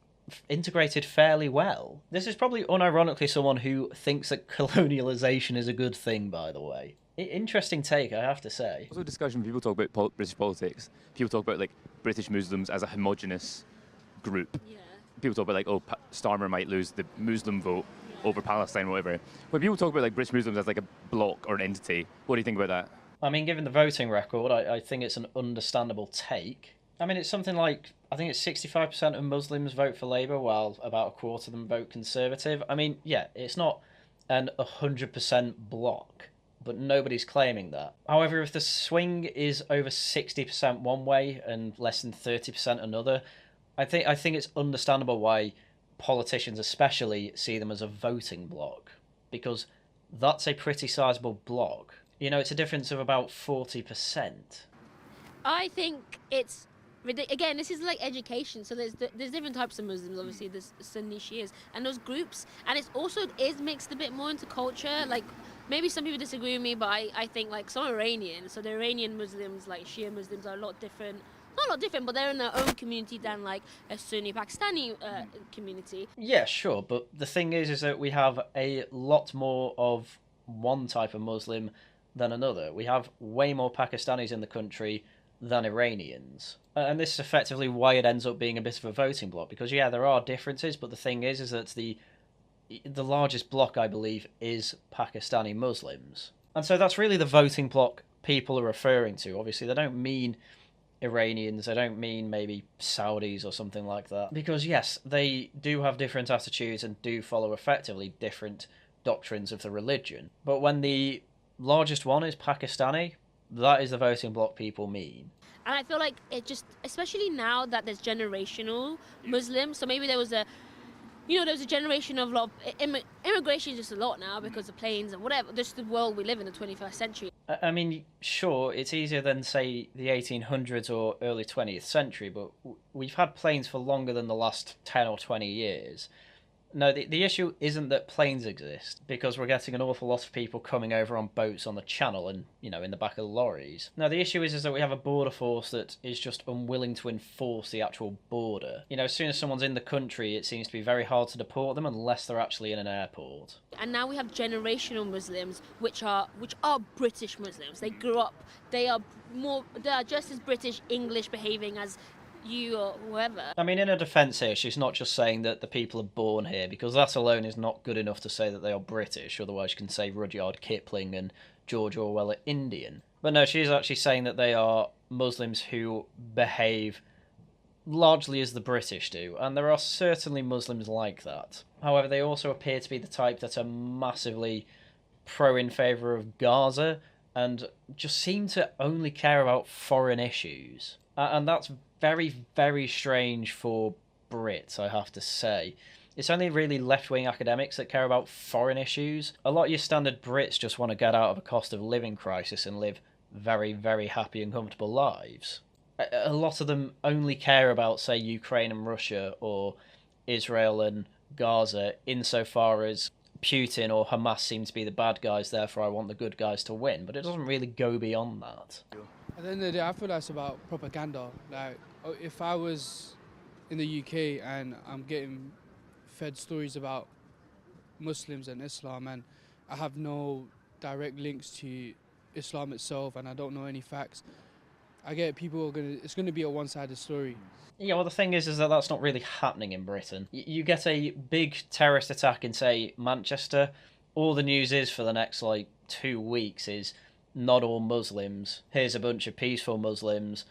integrated fairly well. This is probably unironically someone who thinks that colonialisation is a good thing, by the way. Interesting take, I have to say. Also, discussion when people talk about British politics, people talk about, like, British Muslims as a homogenous group. Yeah. People talk about, like, oh, Starmer might lose the Muslim vote over Palestine or whatever. When people talk about, like, British Muslims as, like, a bloc or an entity, what do you think about that? I mean, given the voting record, I think it's an understandable take. I mean, it's something like, I think it's 65% of Muslims vote for Labour, while about a quarter of them vote Conservative. I mean, yeah, it's not an 100% bloc, but nobody's claiming that. However, if the swing is over 60% one way and less than 30% another, I think it's understandable why politicians especially see them as a voting bloc, because that's a pretty sizable bloc. It's a difference of about 40%. I think it's again, this is like education. So there's different types of Muslims. Obviously, there's Sunni Shias and those groups, and it is mixed a bit more into culture. Like, maybe some people disagree with me, but I think, like, some Iranian. So the Iranian Muslims, like Shia Muslims, are a lot different. Not a lot different, but they're in their own community than, like, a Sunni Pakistani community. Yeah, sure, but the thing is that we have a lot more of one type of Muslim than another. We have way more Pakistanis in the country than Iranians. And this is effectively why it ends up being a bit of a voting bloc, because, yeah, there are differences, but the thing is that the largest bloc, I believe, is Pakistani Muslims. And so that's really the voting bloc people are referring to. Obviously, they don't mean Iranians, they don't mean maybe Saudis or something like that. Because, yes, they do have different attitudes and do follow effectively different doctrines of the religion. But when the largest one is Pakistani, that is the voting bloc people mean. And I feel like it just, especially now that there's generational Muslims, so maybe there was a generation of a lot of immigration is just a lot now because of planes and whatever, just the world we live in, the 21st century. I mean, sure, it's easier than, say, the 1800s or early 20th century, but we've had planes for longer than the last 10 or 20 years. No, the issue isn't that planes exist, because we're getting an awful lot of people coming over on boats on the channel and, in the back of the lorries. No, the issue is that we have a border force that is just unwilling to enforce the actual border. As soon as someone's in the country, it seems to be very hard to deport them unless they're actually in an airport. And now we have generational Muslims, which are British Muslims. They grew up, they are just as British, English behaving as you or whoever. I mean, in her defence here, she's not just saying that the people are born here, because that alone is not good enough to say that they are British. Otherwise, you can say Rudyard Kipling and George Orwell are Indian. But no, she's actually saying that they are Muslims who behave largely as the British do, and there are certainly Muslims like that. However, they also appear to be the type that are massively in favour of Gaza and just seem to only care about foreign issues. And that's very, very strange for Brits, I have to say. It's only really left-wing academics that care about foreign issues. A lot of your standard Brits just want to get out of a cost of living crisis and live very, very happy and comfortable lives. A lot of them only care about, say, Ukraine and Russia, or Israel and Gaza, insofar as Putin or Hamas seem to be the bad guys, therefore I want the good guys to win. But it doesn't really go beyond that. At the end of the day, I feel that's about propaganda. Like, if I was in the UK and I'm getting fed stories about Muslims and Islam, and I have no direct links to Islam itself, and I don't know any facts. I get people are it's gonna be a one-sided story. Yeah, well, the thing is that that's not really happening in Britain. You get a big terrorist attack in, say, Manchester. All the news is for the next, 2 weeks is not all Muslims. Here's a bunch of peaceful Muslims.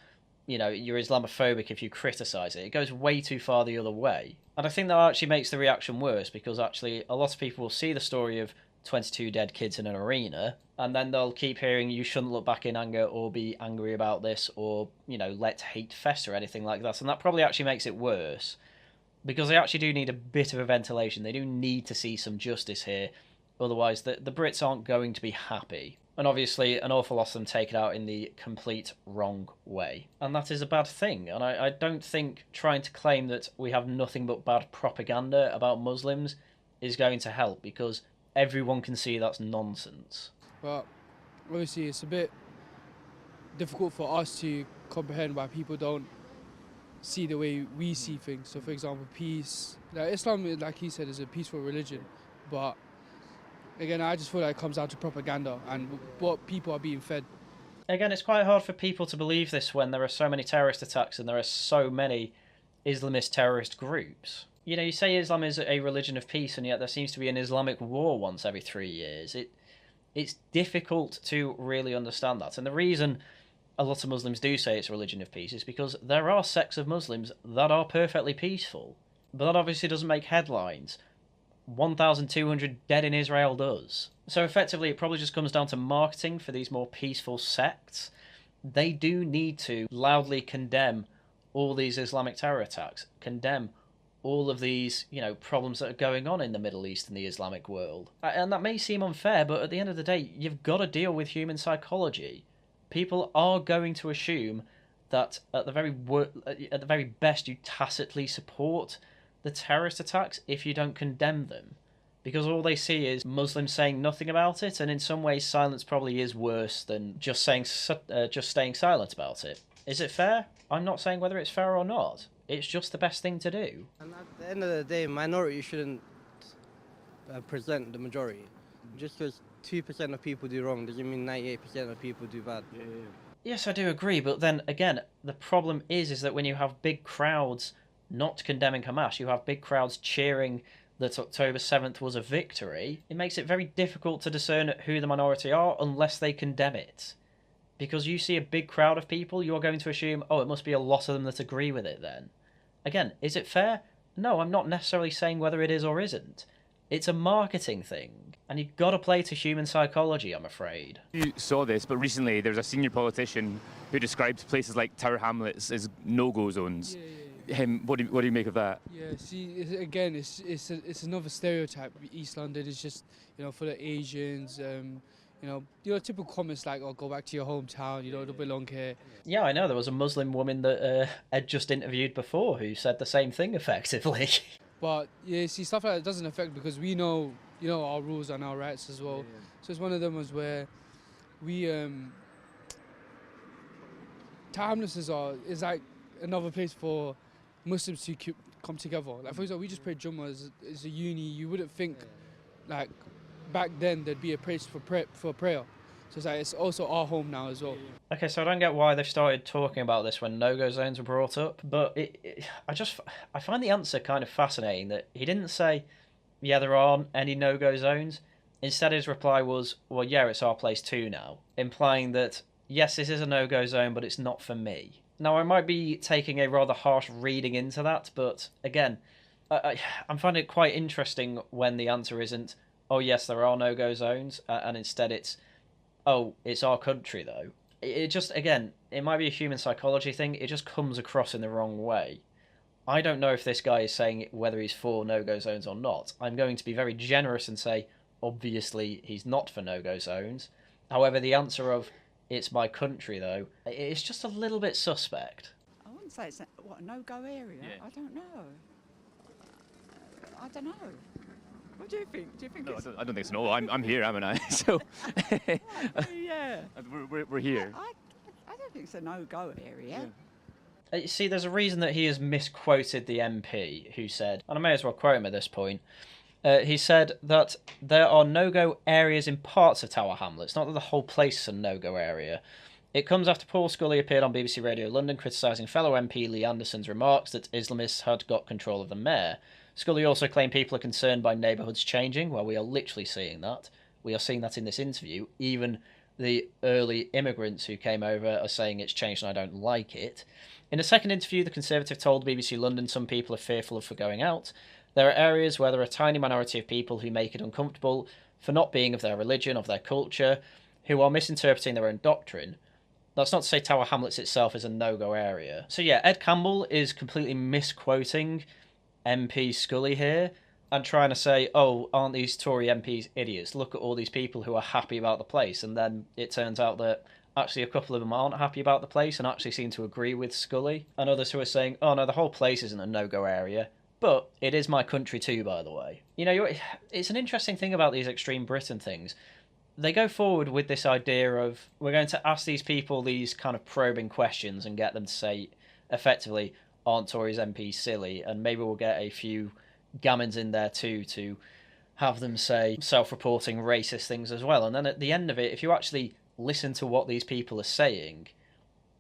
You know, you're Islamophobic if you criticise it. It goes way too far the other way. And I think that actually makes the reaction worse, because actually a lot of people will see the story of 22 dead kids in an arena, and then they'll keep hearing you shouldn't look back in anger or be angry about this, or, let hate fester or anything like that. And that probably actually makes it worse, because they actually do need a bit of a ventilation. They do need to see some justice here. Otherwise, the Brits aren't going to be happy. And obviously, an awful lot of them take it out in the complete wrong way. And that is a bad thing. And I don't think trying to claim that we have nothing but bad propaganda about Muslims is going to help, because everyone can see that's nonsense. But obviously it's a bit difficult for us to comprehend why people don't see the way we see things. So for example, peace. Islam, like he said, is a peaceful religion. But again, I just feel like it comes down to propaganda and what people are being fed. Again, it's quite hard for people to believe this when there are so many terrorist attacks and there are so many Islamist terrorist groups. You say Islam is a religion of peace, and yet there seems to be an Islamic war once every 3 years. It's difficult to really understand that. And the reason a lot of Muslims do say it's a religion of peace is because there are sects of Muslims that are perfectly peaceful. But that obviously doesn't make headlines. 1,200 dead in Israel does. So effectively, it probably just comes down to marketing for these more peaceful sects. They do need to loudly condemn all these Islamic terror attacks, condemn all of these, problems that are going on in the Middle East and the Islamic world. And that may seem unfair, but at the end of the day, you've got to deal with human psychology. People are going to assume that at the very best, you tacitly support the terrorist attacks if you don't condemn them. Because all they see is Muslims saying nothing about it, and in some ways silence probably is worse than just staying silent about it. Is it fair? I'm not saying whether it's fair or not. It's just the best thing to do. And at the end of the day, minority shouldn't present the majority. Just because 2% of people do wrong doesn't mean 98% of people do bad. Yeah. Yes, I do agree, but then again, the problem is that when you have big crowds not condemning Hamas, you have big crowds cheering that October 7th was a victory, it makes it very difficult to discern who the minority are unless they condemn it. Because you see a big crowd of people, you're going to assume, it must be a lot of them that agree with it then. Again, is it fair? No, I'm not necessarily saying whether it is or isn't. It's a marketing thing, and you've got to play to human psychology, I'm afraid. You saw this, but recently there was a senior politician who described places like Tower Hamlets as no-go zones. Yeah. What do you make of that? Yeah, see, again, it's another stereotype. East London is just, for the Asians, typical comments like, go back to your hometown, you don't belong here. Yeah, I know. There was a Muslim woman that Ed just interviewed before who said the same thing, effectively. But, yeah, see, stuff like that doesn't affect because we know, our rules and our rights as well. Yeah. So it's one of them ones where we, Timeless is like another place for Muslims to come together. Like, for example, we just prayed Jummah as a uni. You wouldn't think, back then there'd be a place for prayer. So it's also our home now as well. Okay, so I don't get why they've started talking about this when no-go zones were brought up, but I find the answer kind of fascinating that he didn't say, yeah, there aren't any no-go zones. Instead, his reply was, well, yeah, it's our place too now, implying that, yes, this is a no-go zone, but it's not for me. Now, I might be taking a rather harsh reading into that, but again, I'm finding it quite interesting when the answer isn't, oh, yes, there are no-go zones, and instead it's, oh, it's our country, though. It just, again, it might be a human psychology thing. It just comes across in the wrong way. I don't know if this guy is saying whether he's for no-go zones or not. I'm going to be very generous and say, obviously, he's not for no-go zones. However, the answer of, it's my country, though, it's just a little bit suspect. I wouldn't say it's a no-go area. Yeah. I don't know. What do you think? Do you think it's... I don't think it's no. I'm here, haven't I? So yeah, we're here. I don't think it's a no-go area. Yeah. You see, there's a reason that he has misquoted the MP who said, and I may as well quote him at this point, He said that there are no-go areas in parts of Tower Hamlets, not that the whole place is a no-go area. It comes after Paul Scully appeared on BBC Radio London criticising fellow MP Lee Anderson's remarks that Islamists had got control of the mayor. Scully also claimed people are concerned by neighbourhoods changing. Well, we are literally seeing that. We are seeing that in this interview. Even the early immigrants who came over are saying it's changed and I don't like it. In a second interview, the Conservative told BBC London some people are fearful of for going out. There are areas where there are a tiny minority of people who make it uncomfortable for not being of their religion, of their culture, who are misinterpreting their own doctrine. That's not to say Tower Hamlets itself is a no-go area. So yeah, Ed Campbell is completely misquoting MP Scully here and trying to say, oh, aren't these Tory MPs idiots? Look at all these people who are happy about the place. And then it turns out that actually a couple of them aren't happy about the place and actually seem to agree with Scully. And others who are saying, oh no, the whole place isn't a no-go area. But it is my country too, by the way. You know, it's an interesting thing about these extreme Britain things. They go forward with this idea of, we're going to ask these people these kind of probing questions and get them to say, effectively, aren't Tories MPs silly? And maybe we'll get a few gammons in there too to have them say self-reporting racist things as well. And then at the end of it, if you actually listen to what these people are saying,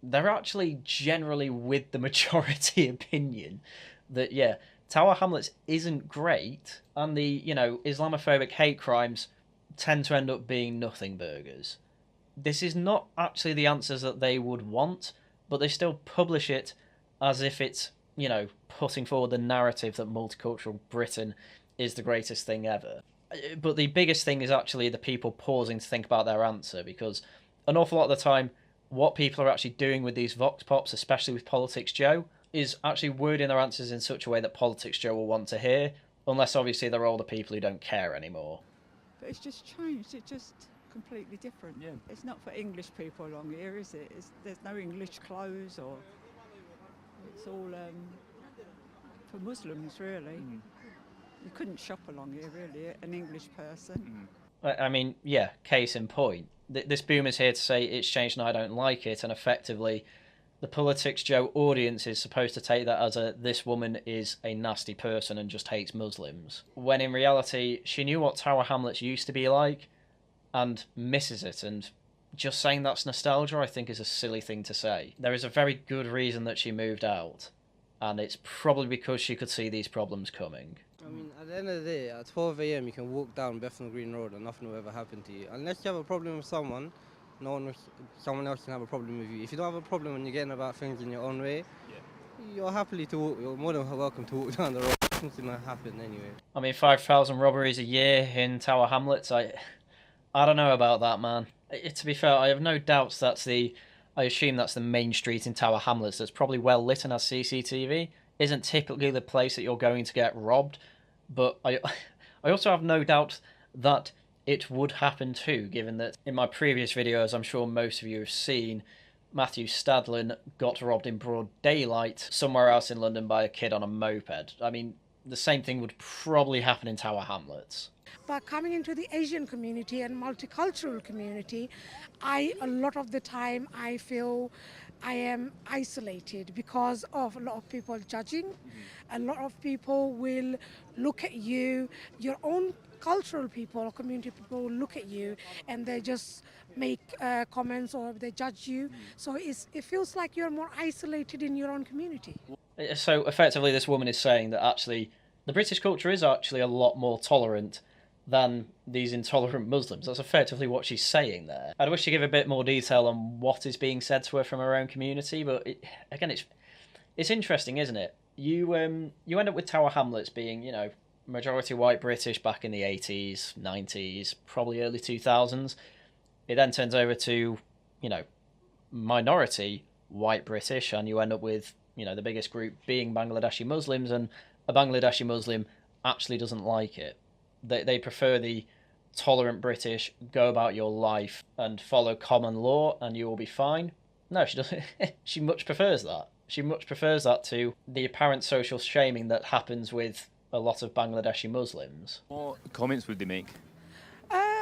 they're actually generally with the majority opinion that, yeah, Tower Hamlets isn't great, and the, you know, Islamophobic hate crimes tend to end up being nothing burgers. This is not actually the answers that they would want, but they still publish it as if it's, you know, putting forward the narrative that multicultural Britain is the greatest thing ever. But the biggest thing is actually the people pausing to think about their answer, because an awful lot of the time, what people are actually doing with these vox pops, especially with Politics Joe, is actually wording their answers in such a way that Politics Joe will want to hear, unless obviously they're older people who don't care anymore. But it's just changed. It's just completely different. Yeah. It's not for English people along here, is it? There's no English clothes, or it's all for Muslims, really. You couldn't shop along here, really, an English person. I mean, yeah, case in point. This boomer's here to say it's changed and I don't like it, and effectively the Politics Joe audience is supposed to take that as this woman is a nasty person and just hates Muslims. When in reality, she knew what Tower Hamlets used to be like and misses it, and just saying that's nostalgia, I think, is a silly thing to say. There is a very good reason that she moved out, and it's probably because she could see these problems coming. I mean, at the end of the day, at 12 a.m. you can walk down Bethnal Green Road and nothing will ever happen to you. Unless you have a problem with someone, someone else can have a problem with you. If you don't have a problem and you're getting about things in your own way, you're happily to walk. You're more than welcome to walk down the road. Nothing's gonna happen anyway. I mean, 5,000 robberies a year in Tower Hamlets, I don't know about that, man. To be fair, I have no doubts I assume that's the main street in Tower Hamlets that's probably well lit and has CCTV. Isn't typically the place that you're going to get robbed, but I also have no doubt that it would happen too, given that in my previous videos, I'm sure most of you have seen, Matthew Stadlin got robbed in broad daylight somewhere else in London by a kid on a moped. I mean, the same thing would probably happen in Tower Hamlets. But coming into the Asian community and multicultural community, a lot of the time I feel I am isolated because of a lot of people judging. A lot of people will look at you, your own cultural people or community people will look at you and they just make comments or they judge you. So it feels like you're more isolated in your own community. So effectively this woman is saying that actually the British culture is actually a lot more tolerant than these intolerant Muslims. That's effectively what she's saying there. I'd wish to give a bit more detail on what is being said to her from her own community, but it's interesting, isn't it? You end up with Tower Hamlets being, you know, majority white British back in the 80s, 90s, probably early 2000s. It then turns over to, you know, minority white British, and you end up with, you know, the biggest group being Bangladeshi Muslims, and a Bangladeshi Muslim actually doesn't like it. They prefer the tolerant British, go about your life and follow common law and you will be fine. No, she doesn't. She much prefers that. She much prefers that to the apparent social shaming that happens with a lot of Bangladeshi Muslims. What comments would they make?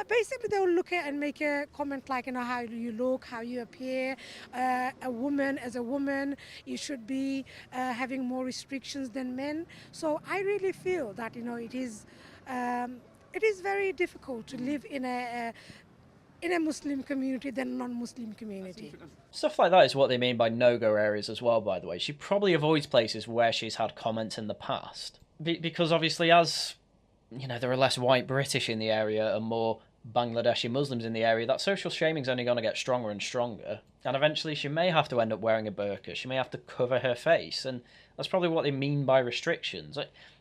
Basically, they will look at and make a comment like, you know, how do you look, how you appear. A woman, as a woman, you should be having more restrictions than men. So I really feel that, you know, it is it is very difficult to live in a Muslim community than a non-Muslim community. Stuff like that is what they mean by no-go areas as well, by the way. She probably avoids places where she's had comments in the past. Because obviously, as you know, there are less white British in the area and more Bangladeshi Muslims in the area, that social shaming's only going to get stronger and stronger. And eventually she may have to end up wearing a burqa. She may have to cover her face. And that's probably what they mean by restrictions.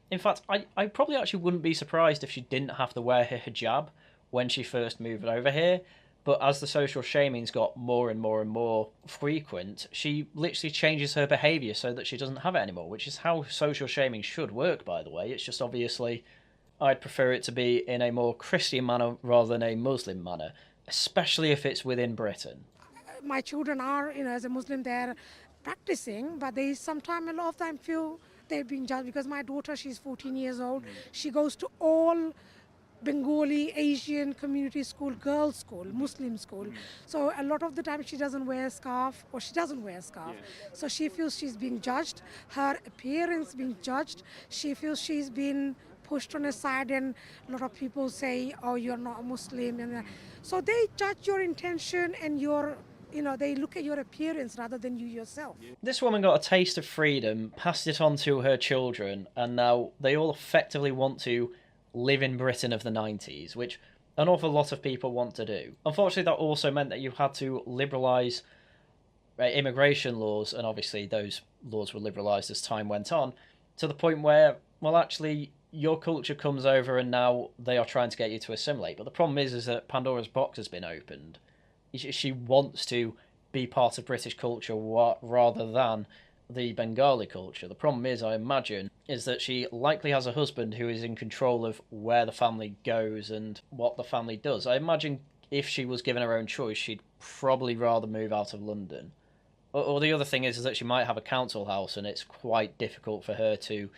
In fact, I probably actually wouldn't be surprised if she didn't have to wear her hijab when she first moved over here. But as the social shaming's got more and more and more frequent, she literally changes her behaviour so that she doesn't have it anymore, which is how social shaming should work, by the way. It's just obviously I'd prefer it to be in a more Christian manner rather than a Muslim manner, especially if it's within Britain. My children are, as a Muslim, they're practicing, but they sometimes, a lot of time, feel they're being judged because my daughter, she's 14 years old. She goes to all Bengali, Asian community school, girls' school, Muslim school. So a lot of the time she doesn't wear a scarf, or she doesn't wear a scarf. So she feels she's being judged, her appearance being judged. She feels she's been pushed on a side, and a lot of people say, oh, you're not a Muslim. And so they judge your intention and your, they look at your appearance rather than you yourself. This woman got a taste of freedom, passed it on to her children, and now they all effectively want to live in Britain of the 90s, which an awful lot of people want to do. Unfortunately, that also meant that you had to liberalise immigration laws, and obviously those laws were liberalised as time went on, to the point where, well, actually, your culture comes over and now they are trying to get you to assimilate. But the problem is that Pandora's box has been opened. She wants to be part of British culture rather than the Bengali culture. The problem is, I imagine, is that she likely has a husband who is in control of where the family goes and what the family does. I imagine if she was given her own choice, she'd probably rather move out of London. Or the other thing is that she might have a council house and it's quite difficult for her to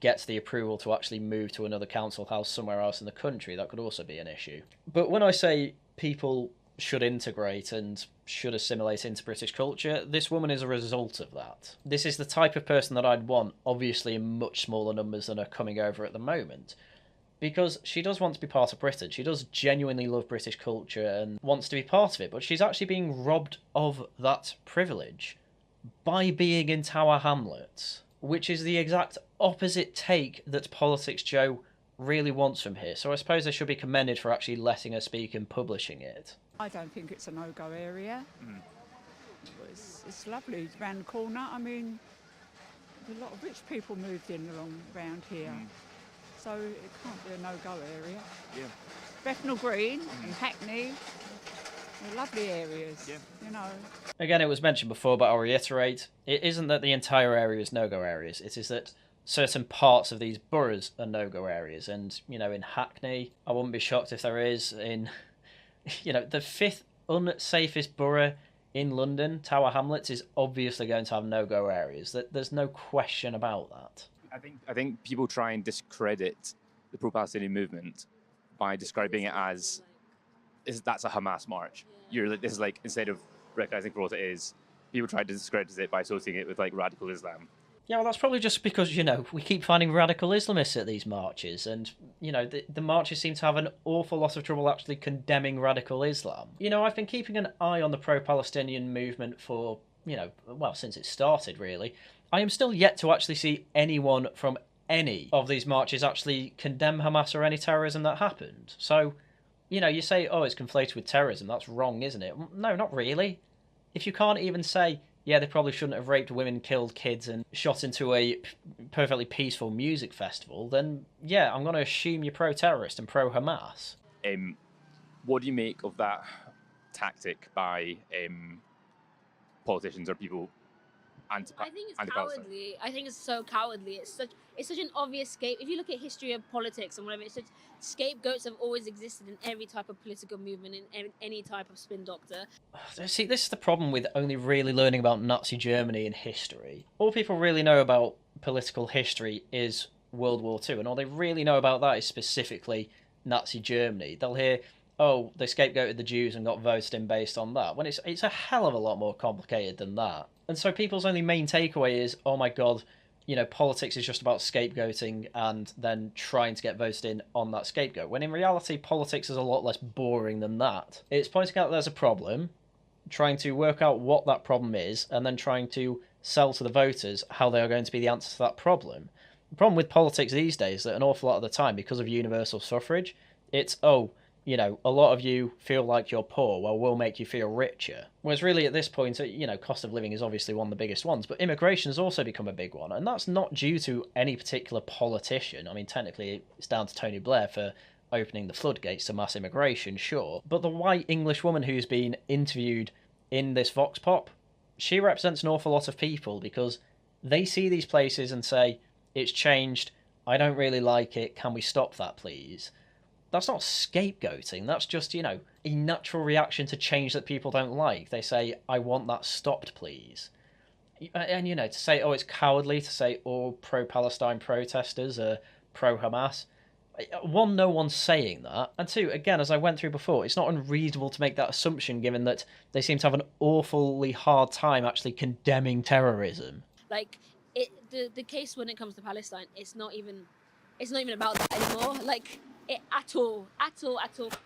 get the approval to actually move to another council house somewhere else in the country. That could also be an issue. But when I say people should integrate and should assimilate into British culture, this woman is a result of that. This is the type of person that I'd want, obviously in much smaller numbers than are coming over at the moment, because she does want to be part of Britain. She does genuinely love British culture and wants to be part of it, but she's actually being robbed of that privilege by being in Tower Hamlets, which is the exact opposite take that Politics Joe really wants from here. So I suppose they should be commended for actually letting her speak and publishing it. I don't think it's a no-go area. It's lovely. It's round the corner. I mean, a lot of rich people moved in around here. So it can't be a no-go area. Yeah. Bethnal Green and Hackney, they're lovely areas, Again, it was mentioned before, but I'll reiterate, it isn't that the entire area is no-go areas. It is that certain parts of these boroughs are no-go areas. And, in Hackney, I wouldn't be shocked if there is. In, the fifth unsafest borough in London, Tower Hamlets, is obviously going to have no-go areas. There's no question about that. I think people try and discredit the pro-Palestinian movement by describing it as that's a Hamas march. This is like, instead of recognizing for what it is, people try to discredit it by associating it with like radical Islam. Yeah, well, that's probably just because, we keep finding radical Islamists at these marches, and, the marches seem to have an awful lot of trouble actually condemning radical Islam. I've been keeping an eye on the pro-Palestinian movement for, since it started, really. I am still yet to actually see anyone from any of these marches actually condemn Hamas or any terrorism that happened. So, you say, oh, it's conflated with terrorism. That's wrong, isn't it? No, not really. If you can't even say, yeah, they probably shouldn't have raped women, killed kids, and shot into a perfectly peaceful music festival, then, yeah, I'm going to assume you're pro-terrorist and pro-Hamas. What do you make of that tactic by politicians or people I think it's cowardly. I think it's so cowardly. It's such an obvious scape. If you look at history of politics and whatever, scapegoats have always existed in every type of political movement, in any type of spin doctor. See, this is the problem with only really learning about Nazi Germany in history. All people really know about political history is World War II, and all they really know about that is specifically Nazi Germany. They'll hear, oh, they scapegoated the Jews and got voted in based on that, when it's a hell of a lot more complicated than that. And so people's only main takeaway is, oh my god, politics is just about scapegoating and then trying to get voted in on that scapegoat, when in reality politics is a lot less boring than that. It's pointing out there's a problem, trying to work out what that problem is, and then trying to sell to the voters how they are going to be the answer to that problem. The problem with politics these days is that an awful lot of the time, because of universal suffrage, it's, a lot of you feel like you're poor, well, we'll make you feel richer. Whereas really at this point, cost of living is obviously one of the biggest ones, but immigration has also become a big one, and that's not due to any particular politician. I mean, technically, it's down to Tony Blair for opening the floodgates to mass immigration, sure, but the white English woman who's been interviewed in this Vox Pop, she represents an awful lot of people because they see these places and say, it's changed, I don't really like it, can we stop that please? That's not scapegoating, that's just, a natural reaction to change that people don't like. They say, I want that stopped, please. And, to say, it's cowardly to say all pro-Palestine protesters are pro-Hamas. One, no one's saying that. And two, again, as I went through before, it's not unreasonable to make that assumption given that they seem to have an awfully hard time actually condemning terrorism. Like, the case when it comes to Palestine, it's not even about that anymore. At all.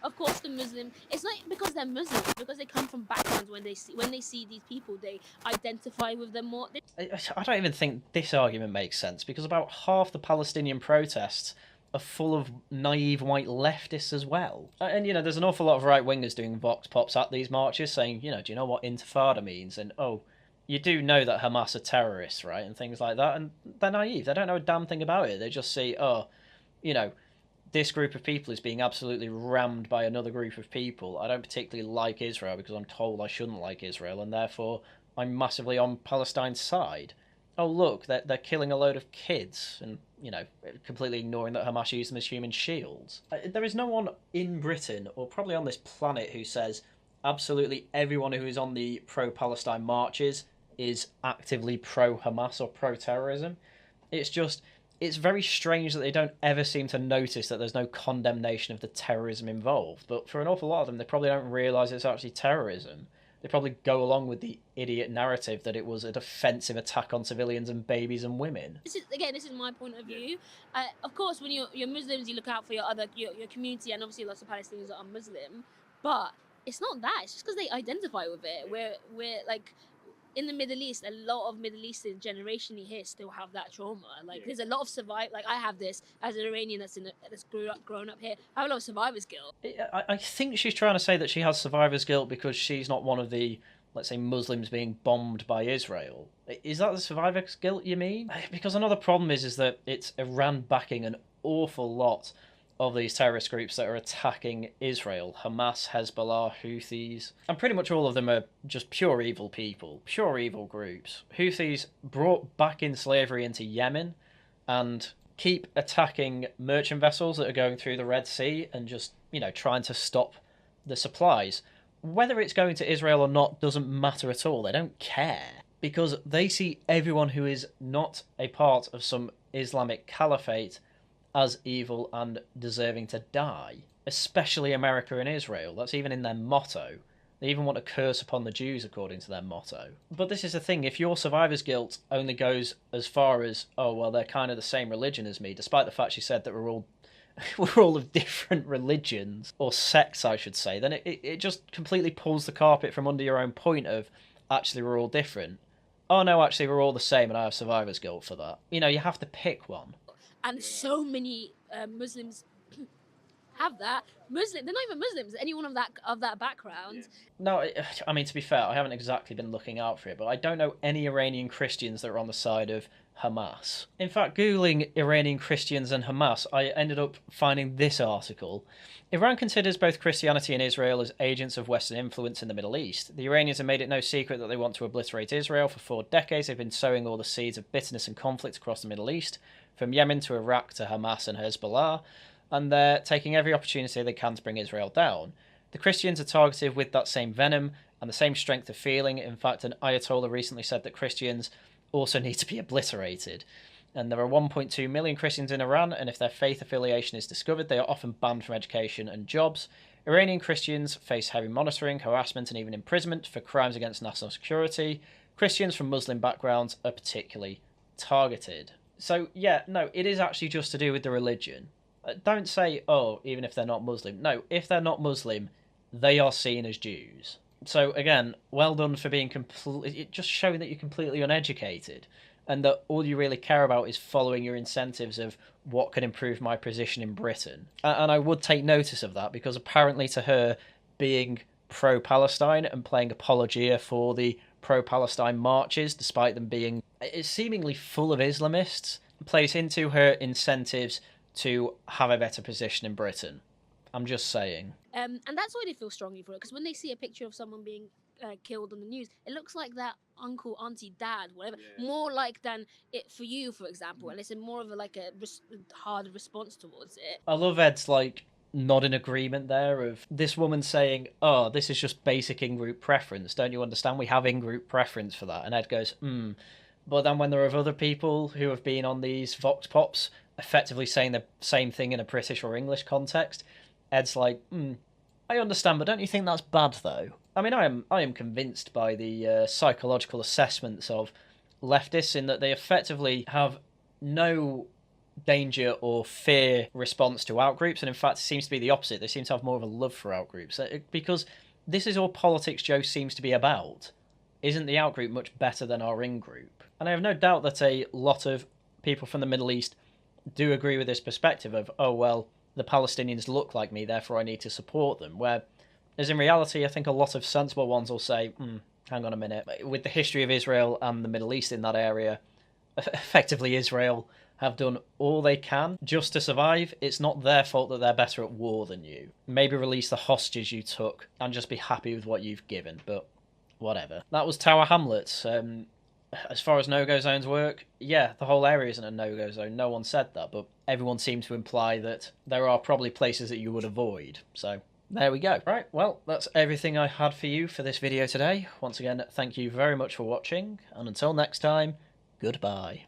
Of course, the Muslim. It's not because they're Muslim. It's because they come from backgrounds when they see these people, they identify with them more. I don't even think this argument makes sense because about half the Palestinian protests are full of naive white leftists as well. And there's an awful lot of right wingers doing vox pops at these marches, saying, do you know what intifada means? And you do know that Hamas are terrorists, right? And things like that. And they're naive. They don't know a damn thing about it. They just see, this group of people is being absolutely rammed by another group of people. I don't particularly like Israel because I'm told I shouldn't like Israel, and therefore I'm massively on Palestine's side. Oh, look, they're killing a load of kids and, completely ignoring that Hamas use them as human shields. There is no one in Britain, or probably on this planet, who says absolutely everyone who is on the pro-Palestine marches is actively pro-Hamas or pro-terrorism. It's very strange that they don't ever seem to notice that there's no condemnation of the terrorism involved. But for an awful lot of them, they probably don't realise it's actually terrorism. They probably go along with the idiot narrative that it was a defensive attack on civilians and babies and women. This is my point of view. Of course, when you're Muslims, you look out for your community, and obviously lots of Palestinians are Muslim. But it's not that. It's just because they identify with it. We're like, in the Middle East, a lot of Middle Eastern generationally here still have that trauma. There's a lot of I have this as an Iranian that's grown up here. I have a lot of survivor's guilt. I think she's trying to say that she has survivor's guilt because she's not one of the, let's say, Muslims being bombed by Israel. Is that the survivor's guilt you mean? Because another problem is that it's Iran backing an awful lot of these terrorist groups that are attacking Israel. Hamas, Hezbollah, Houthis. And pretty much all of them are just pure evil people. Pure evil groups. Houthis brought back in slavery into Yemen and keep attacking merchant vessels that are going through the Red Sea and just, trying to stop the supplies. Whether it's going to Israel or not doesn't matter at all. They don't care. Because they see everyone who is not a part of some Islamic caliphate as evil and deserving to die, especially America and Israel. That's even in their motto. They even want to curse upon the Jews according to their motto. But this is the thing, if your survivor's guilt only goes as far as, they're kind of the same religion as me, despite the fact she said that we're all of different religions, or sects I should say, then it just completely pulls the carpet from under your own point of, actually we're all different. Oh no, actually we're all the same and I have survivor's guilt for that. You have to pick one. And so many Muslims have that. They're not even Muslims. Anyone of that background. No, I mean, to be fair, I haven't exactly been looking out for it, but I don't know any Iranian Christians that are on the side of Hamas. In fact, Googling Iranian Christians and Hamas, I ended up finding this article. Iran considers both Christianity and Israel as agents of Western influence in the Middle East. The Iranians have made it no secret that they want to obliterate Israel. For 4 decades, they've been sowing all the seeds of bitterness and conflict across the Middle East, from Yemen to Iraq to Hamas and Hezbollah, and they're taking every opportunity they can to bring Israel down. The Christians are targeted with that same venom and the same strength of feeling. In fact, an Ayatollah recently said that Christians also need to be obliterated. And there are 1.2 million Christians in Iran, and if their faith affiliation is discovered, they are often banned from education and jobs. Iranian Christians face heavy monitoring, harassment, and even imprisonment for crimes against national security. Christians from Muslim backgrounds are particularly targeted. So, yeah, no, it is actually just to do with the religion. Don't say, oh, even if they're not Muslim. No, if they're not Muslim, they are seen as Jews. So, again, well done for being just showing that you're completely uneducated and that all you really care about is following your incentives of what can improve my position in Britain. And I would take notice of that because apparently to her, being pro-Palestine and playing apologia for the pro-Palestine marches, despite them being seemingly full of Islamists, plays into her incentives to have a better position in Britain. I'm just saying. And that's why they feel strongly for it, because when they see a picture of someone being killed on the news, it looks like that uncle, auntie, dad, whatever, more like than it for you, for example, and it's more of a hard response towards it. I love Ed's nod in agreement there of this woman saying, oh, this is just basic in-group preference. Don't you understand? We have in-group preference for that. And Ed goes, But then when there are other people who have been on these Vox Pops effectively saying the same thing in a British or English context, Ed's like, I understand, but don't you think that's bad, though? I mean, I am convinced by the psychological assessments of leftists in that they effectively have no danger or fear response to outgroups, and in fact it seems to be the opposite. They seem to have more of a love for outgroups, because this is all politics Joe seems to be about. Isn't the outgroup much better than our in-group? And I have no doubt that a lot of people from the Middle East do agree with this perspective of, oh well, the Palestinians look like me, therefore I need to support them, whereas in reality I think a lot of sensible ones will say, hang on a minute, with the history of Israel and the Middle East in that area, effectively Israel have done all they can just to survive. It's not their fault that they're better at war than you. Maybe release the hostages you took and just be happy with what you've given, but whatever. That was Tower Hamlets. As far as no-go zones work, yeah, the whole area isn't a no-go zone. No one said that, but everyone seemed to imply that there are probably places that you would avoid. So there we go. Right, well, that's everything I had for you for this video today. Once again, thank you very much for watching, and until next time, goodbye.